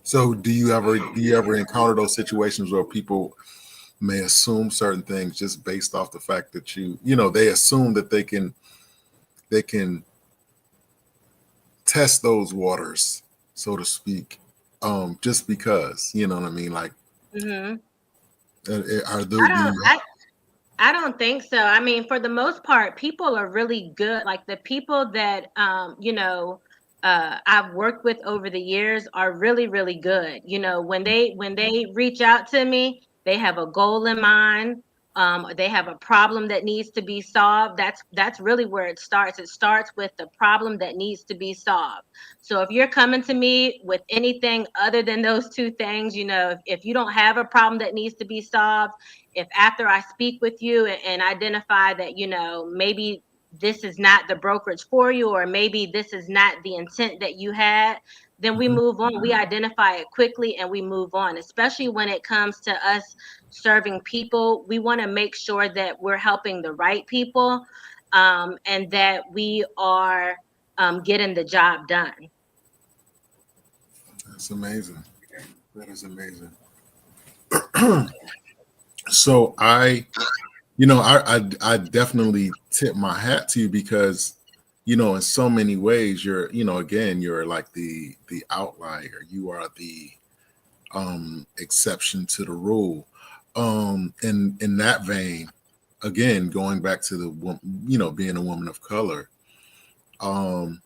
So, do you ever encounter those situations where people may assume certain things just based off the fact that they assume that they can test those waters, so to speak, just because, you know what I mean? Like, Hmm. are I do don't. you? I don't think so. I mean, for the most part, people are really good. Like the people that I've worked with over the years are really, really good. When they reach out to me, they have a goal in mind. They have a problem that needs to be solved. That's really where it starts. It starts with the problem that needs to be solved. So if you're coming to me with anything other than those two things, if you don't have a problem that needs to be solved, if after I speak with you and identify that, maybe this is not the brokerage for you, or maybe this is not the intent that you had, then we Mhm. move on. We identify it quickly and we move on, especially when it comes to us serving people. We want to make sure that we're helping the right people, and that we are getting the job done. That's amazing. That is amazing. So I definitely tip my hat to you because, in so many ways, again, you're like the outlier. You are the exception to the rule. In that vein, again, going back to being a woman of color, um,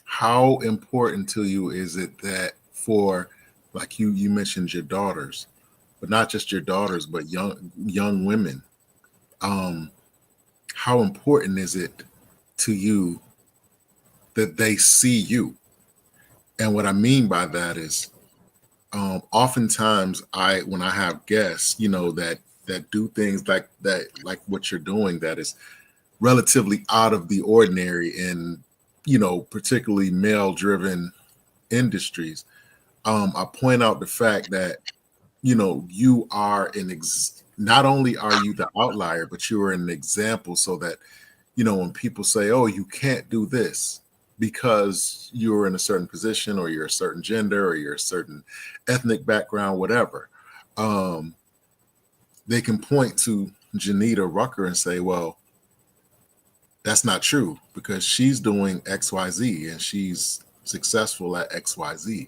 how important to you is it that for, like you mentioned your daughters, but not just your daughters, but young women, um, how important is it to you that they see you? And what I mean by that is, oftentimes when I have guests, that do things like that, like what you're doing, that is relatively out of the ordinary in, particularly male driven industries. I point out the fact that, you are not only are you the outlier, but you are an example, so that, when people say, oh, you can't do this because you're in a certain position, or you're a certain gender, or you're a certain ethnic background, whatever, um, they can point to Janita Rucker and say, well, that's not true because she's doing XYZ and she's successful at XYZ.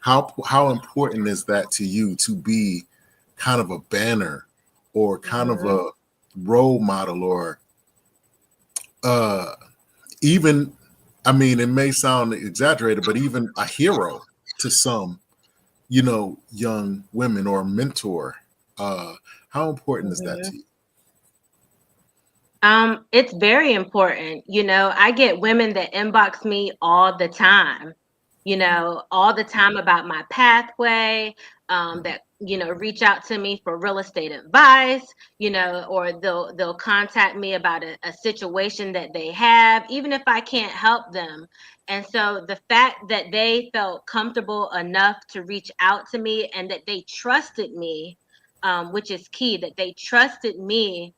How important is that to you to be kind of a banner, or kind of Hmm. a role model, or uh even, I mean, it may sound exaggerated, but even a hero to some, young women, or mentor. Uh, how important is that Hmm. to you? It's very important. I get women that inbox me all the time about my pathway, that, reach out to me for real estate advice, or they'll contact me about a situation that they have, even if I can't help them. And so the fact that they felt comfortable enough to reach out to me, and that they trusted me, which is key, that they trusted me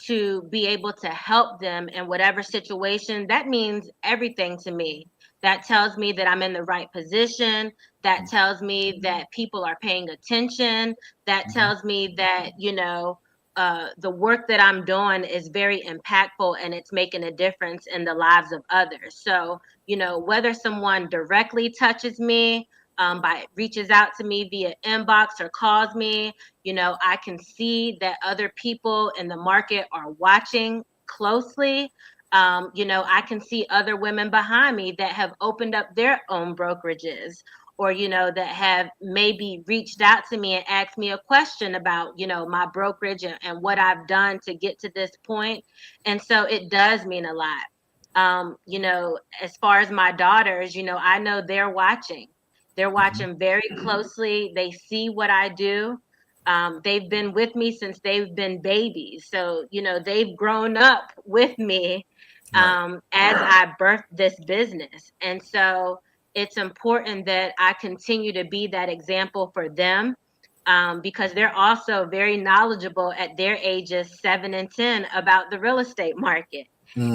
to be able to help them in whatever situation, that means everything to me. That tells me that I'm in the right position. That tells me that people are paying attention. That Mhm. tells me that, the work that I'm doing is very impactful and it's making a difference in the lives of others. So, whether someone directly touches me, by reaches out to me via inbox or calls me, I can see that other people in the market are watching closely. I can see other women behind me that have opened up their own brokerages, or that have maybe reached out to me and asked me a question about my brokerage and what I've done to get to this point. And so it does mean a lot. As far as my daughters, I know they're Mhm. watching very closely. They see what I do. They've been with me since they've been babies, so they've grown up with me Right. as I birthed this business. And so it's important that I continue to be that example for them, because they're also very knowledgeable at their ages 7 and 10 about the real estate market.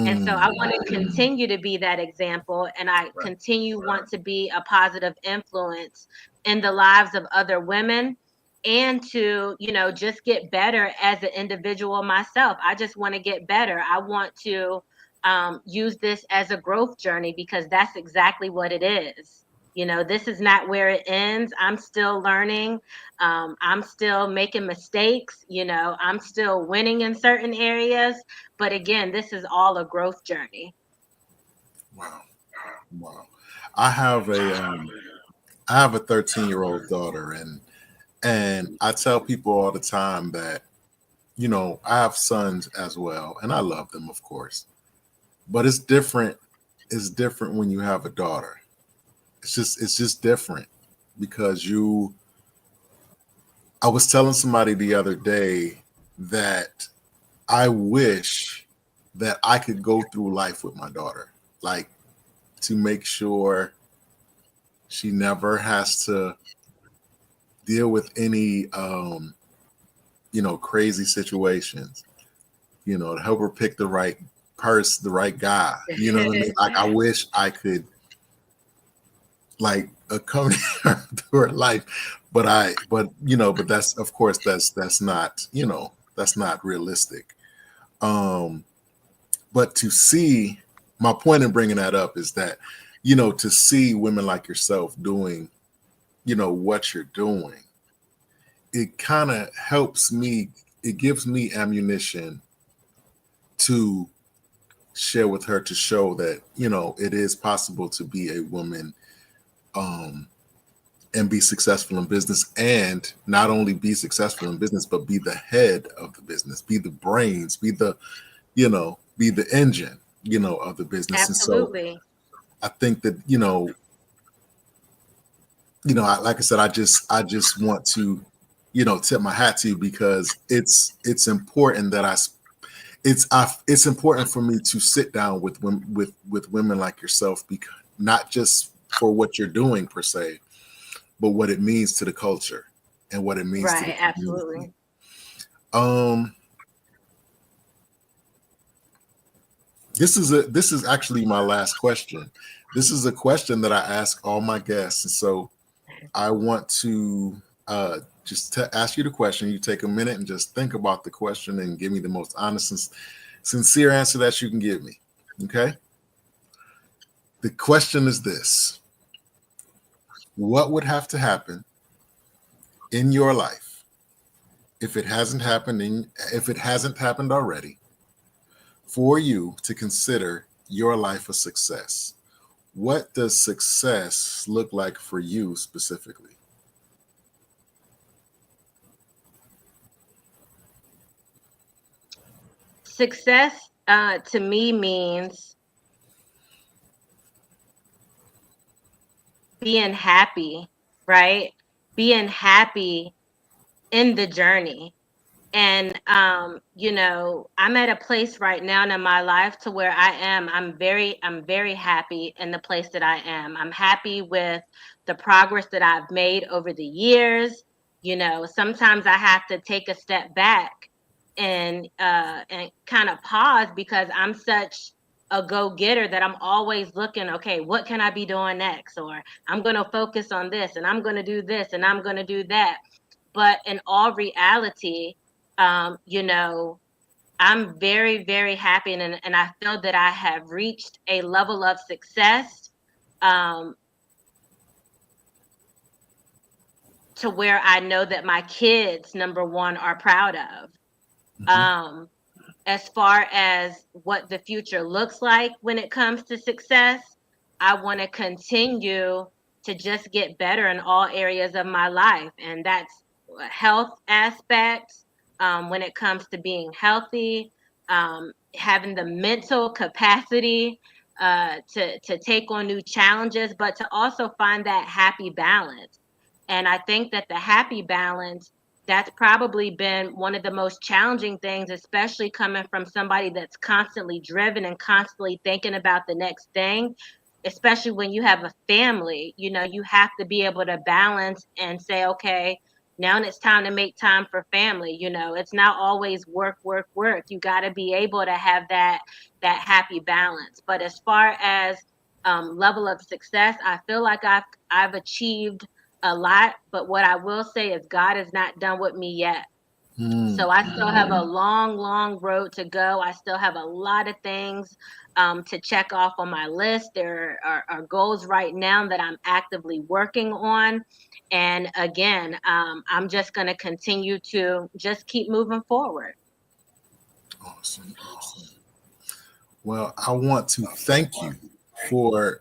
And so I Mm, want to continue to be that example, and I right. continue want to be a positive influence in the lives of other women, and to just get better as an individual myself. I just want to get better. I want to use this as a growth journey, because that's exactly what it is. This is not where it ends. I'm still learning. I'm still making mistakes. I'm still winning in certain areas. But again, this is all a growth journey. Wow. Wow. I have a 13-year-old daughter, and I tell people all the time that, I have sons as well, and I love them, of course. But it's different. It's different when you have a daughter. It's just different because I was telling somebody the other day that I wish that I could go through life with my daughter, like to make sure she never has to deal with any crazy situations, to help her pick the right the right guy. You know what I mean? Like I wish I could like accompany her through her life, but that's, of course, that's not, that's not realistic. Um, but to see, my point in bringing that up is that, to see women like yourself doing, what you're doing, it kind of helps me. It gives me ammunition to share with her, to show that it is possible to be a woman, um, and be successful in business, and not only be successful in business, but be the head of the business, be the brains, be the engine, of the business. And so Absolutely. I think that, like I said, I just want to, tip my hat to you, because it's important that it's important for me to sit down with with women like yourself, because not just for what you're doing per se, but what it means to the culture and what it means to the Right. community. Absolutely. Um, this is actually my last question. This is a question that I ask all my guests, and so I want to just ask you the question. You take a minute and just think about the question and give me the most honest and sincere answer that you can give me. Okay. The question is this: what would have to happen in your life, if it hasn't happened already, for you to consider your life a success? What does success look like for you specifically? Success to me means being happy, right? Being happy in the journey. And I'm at a place right now in my life to where I'm very happy in the place that I am. I'm happy with the progress that I've made over the years. Sometimes I have to take a step back and kind of pause, because I'm such a go-getter that I'm always looking, okay, what can I be doing next? Or I'm going to focus on this, and I'm going to do this, and I'm going to do that. But in all reality, You know, I'm very, very happy, and I feel that I have reached a level of success um, to where I know that my kids, number one, are proud of. Mhm. Um, as far as what the future looks like when it comes to success, I want to continue to just get better in all areas of my life. And that's a health aspect, when it comes to being healthy, having the mental capacity to take on new challenges, but to also find that happy balance. And I think that the happy balance, that's probably been one of the most challenging things, especially coming from somebody that's constantly driven and constantly thinking about the next thing. Especially when you have a family, you know, you have to be able to balance and say, okay, now it's time to make time for family. You know, it's not always work, work, work. You got to be able to have that happy balance. But as far as level of success, I feel like I've achieved a lot, but what I will say is God is not done with me yet. Mm. So I still have a long, long road to go. I still have a lot of things to check off on my list. There are goals right now that I'm actively working on. And again, I'm just going to continue to just keep moving forward. Awesome. Awesome. Well, I want to thank you for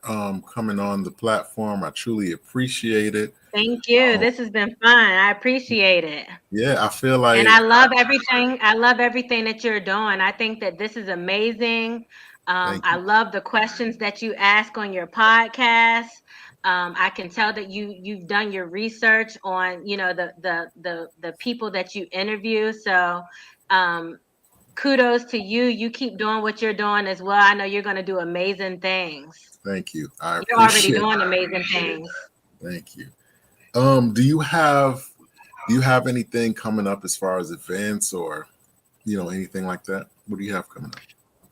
coming on the platform. I truly appreciate it. Thank you. Um, This has been fun. I appreciate it. yeah, I feel And like I love everything. I love everything that you're doing. I think that this is amazing. thank I you. love the questions that you ask on your podcast. I can tell that you've done your research on, you know, the people that you interview. So um, kudos to you. You keep doing what you're doing as well. I know you're going to do amazing things. Thank you. I You're already appreciate doing it. amazing things. Thank you. Do you have anything coming up as far as events or anything like that? What do you have coming up?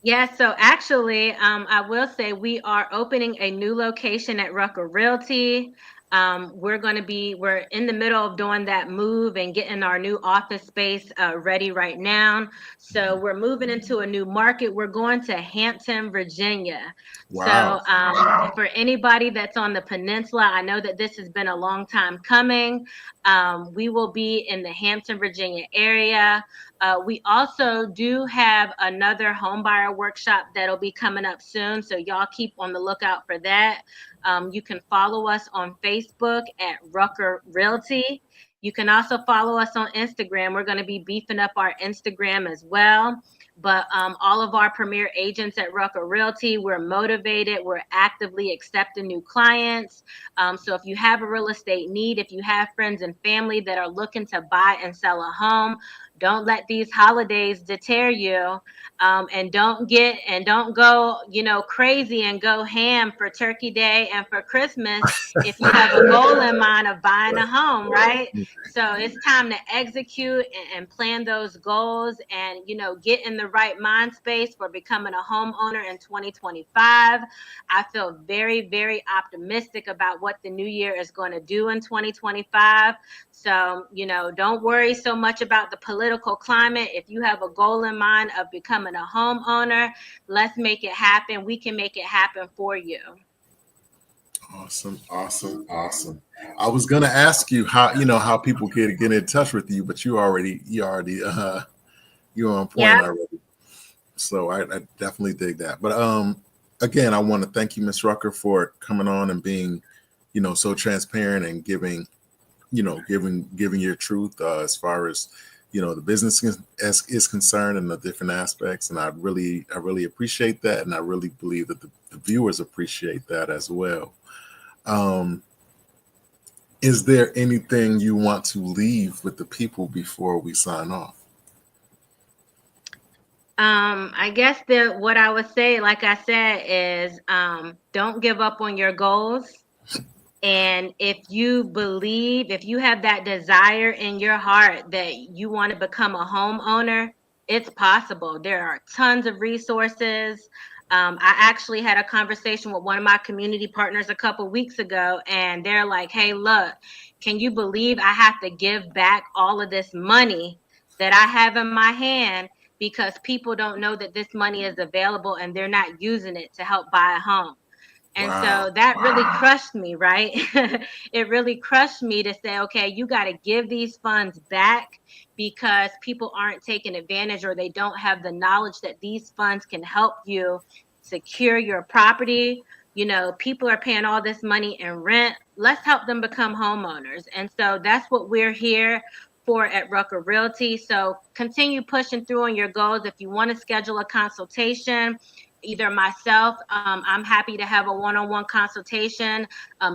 Yeah, so actually, I will say we are opening a new location at Rucker Realty. We're in the middle of doing that move and getting our new office space ready right now. So we're moving into a new market. We're going to Hampton, Virginia. So Wow. for anybody that's on the peninsula, I know that this has been a long time coming. We will be in the Hampton, Virginia area. We also do have another home buyer workshop that'll be coming up soon. So y'all keep on the lookout for that. You can follow us on Facebook at Rucker Realty. You can also follow us on Instagram. We're going to be beefing up our Instagram as well. But all of our premier agents at Rucker Realty, we're motivated. We're actively accepting new clients. So if you have a real estate need, if you have friends and family that are looking to buy and sell a home, don't let these holidays deter you, and don't go, you know, crazy and go ham for Turkey Day and for Christmas if you have a goal in mind of buying a home, right? So it's time to execute and plan those goals, and you know, get in the right mind space for becoming a homeowner in 2025. I feel very, very optimistic about what the new year is going to do in 2025. So, you know, don't worry so much about the political climate. If you have a goal in mind of becoming a homeowner, let's make it happen. We can make it happen for you. Awesome, awesome, awesome. I was gonna ask you how people get in touch with you, but you already you're on point Yeah. already. So I definitely dig that. But again, I want to thank you, Miss Rucker, for coming on and being, so transparent and giving your truth as far as the business is concerned and the different aspects. And I really appreciate that, and I really believe that the viewers appreciate that as well. Um, is there anything you want to leave with the people before we sign off? I guess that what I would say, like I said, is don't give up on your goals. And if you have that desire in your heart that you want to become a homeowner, it's possible. There are tons of resources. I actually had a conversation with one of my community partners a couple weeks ago, and they're like, hey, look, can you believe I have to give back all of this money that I have in my hand because people don't know that this money is available and they're not using it to help buy a home. And Wow. so that really crushed me, right? It really crushed me to say, okay, you got to give these funds back because people aren't taking advantage or they don't have the knowledge that these funds can help you secure your property. You know, people are paying all this money in rent. Let's help them become homeowners. And so that's what we're here for at Rucker Realty. So continue pushing through on your goals. If you want to schedule a consultation, either myself, I'm happy to have a one-on-one consultation.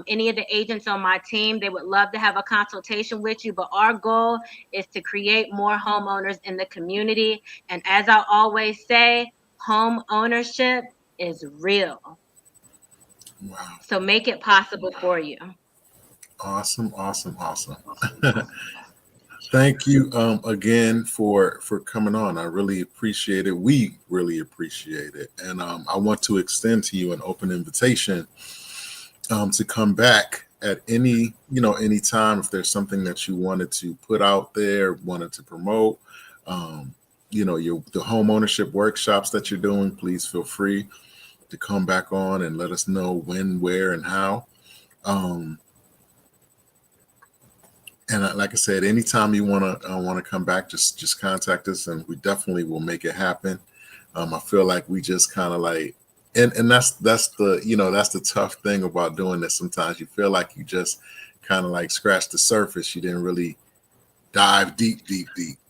Any of the agents on my team, they would love to have a consultation with you. But our goal is to create more homeowners in the community. And as I always say, home ownership is real. Wow. So make it possible for you. Awesome. Awesome. Awesome. Thank you again for coming on. I really appreciate it. We really appreciate it. And I want to extend to you an open invitation to come back at any time if there's something that you wanted to put out there, wanted to promote. The home ownership workshops that you're doing, please feel free to come back on and let us know when, where, and how. And like I said, anytime you want to come back, just contact us, and we definitely will make it happen. I feel like we just kind of like, and that's the tough thing about doing this. Sometimes you feel like you just kind of like scratch the surface. You didn't really dive deep.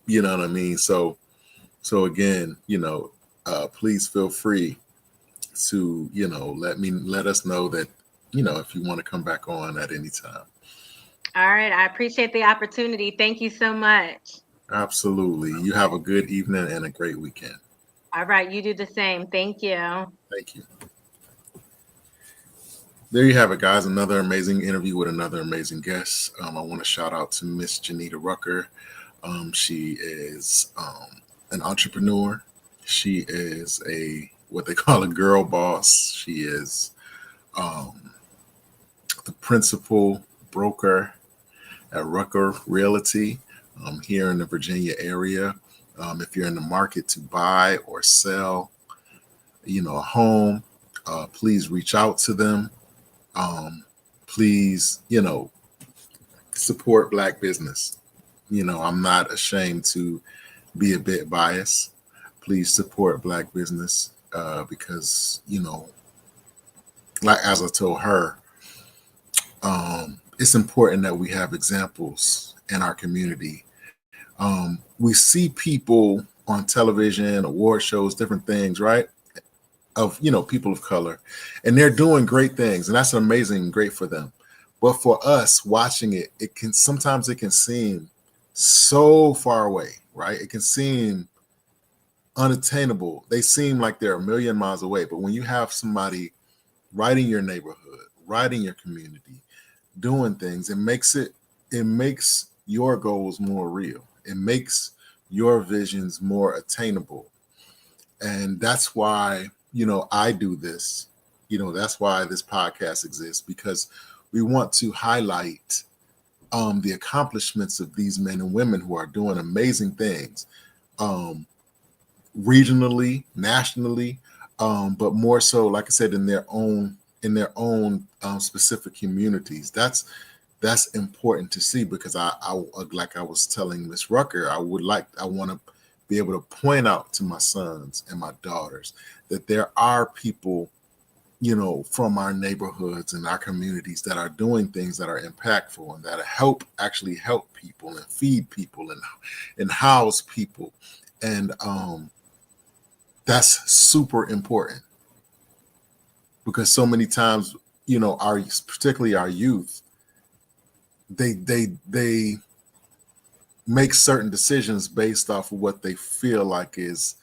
You know what I mean? So again, please feel free to let us know that if you want to come back on at any time. All right. I appreciate the opportunity. Thank you so much. Absolutely. You have a good evening and a great weekend. All right. You do the same. Thank you. Thank you. There you have it, guys. Another amazing interview with another amazing guest. I want to shout out to Miss Janita Rucker. She is an entrepreneur. She is what they call a girl boss. She is the principal broker at Rucker Realty here in the Virginia area. If you're in the market to buy or sell, a home, please reach out to them. Please, support Black business. I'm not ashamed to be a bit biased. Please support Black business because, like as I told her, it's important that we have examples in our community. We see people on television, award shows, different things, right? Of, people of color, and they're doing great things, and that's amazing, great for them. But for us watching it, it can seem so far away, right? It can seem unattainable. They seem like they're a million miles away. But when you have somebody right in your neighborhood, right in your community, doing things, it makes your goals more real. It makes your visions more attainable. And that's why, I do this. That's why this podcast exists, because we want to highlight the accomplishments of these men and women who are doing amazing things, regionally, nationally, but more so, like I said, in their own specific communities. That's important to see, because I like I was telling Miss Rucker, I want to be able to point out to my sons and my daughters that there are people, from our neighborhoods and our communities that are doing things that are impactful and that actually help people and feed people and house people. And that's super important, because so many times, particularly our youth, they make certain decisions based off of what they feel like is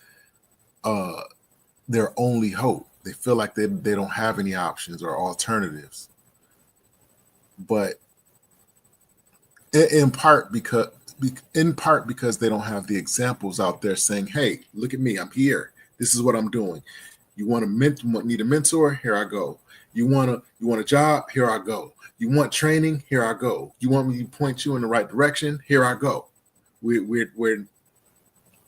their only hope. They feel like they don't have any options or alternatives. But in part because they don't have the examples out there saying, "Hey, look at me, I'm here. This is what I'm doing. You need a mentor? Here I go. You want a job? Here I go. You want training? Here I go. You want me to point you in the right direction? Here I go." We're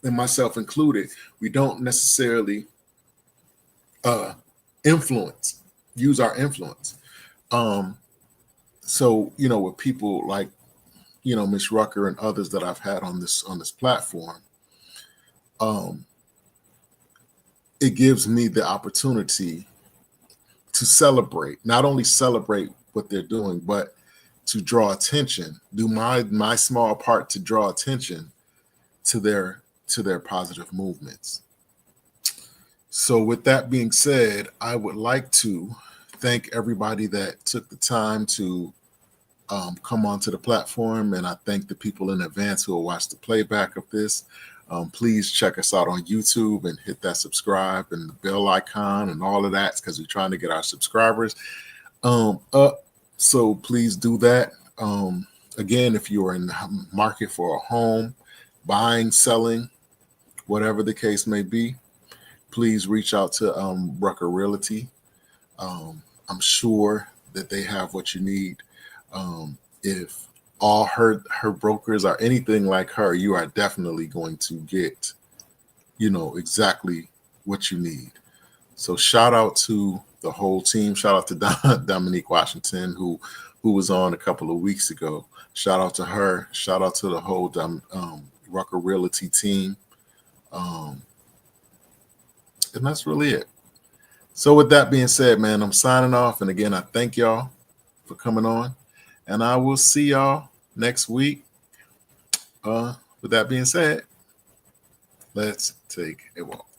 and myself included, we don't necessarily use our influence. So, with people like, Miss Rucker and others that I've had on this platform, it gives me the opportunity to not only celebrate what they're doing, but to draw attention, do my small part to draw attention to their positive movements. So with that being said, I would like to thank everybody that took the time to come onto the platform, and I thank the people in advance who will watch the playback of this. Please check us out on YouTube and hit that subscribe and the bell icon and all of that, because we're trying to get our subscribers up. So please do that. Again, if you are in the market for a home, buying, selling, whatever the case may be, please reach out to Rucker Realty. I'm sure that they have what you need. If all her brokers are anything like her, you are definitely going to get, exactly what you need. So shout out to the whole team. Shout out to Dominique Washington, who was on a couple of weeks ago. Shout out to her. Shout out to the whole Rucker Realty team. And that's really it. So with that being said, man, I'm signing off. And again, I thank y'all for coming on. And I will see y'all next week. With that being said, let's take a walk.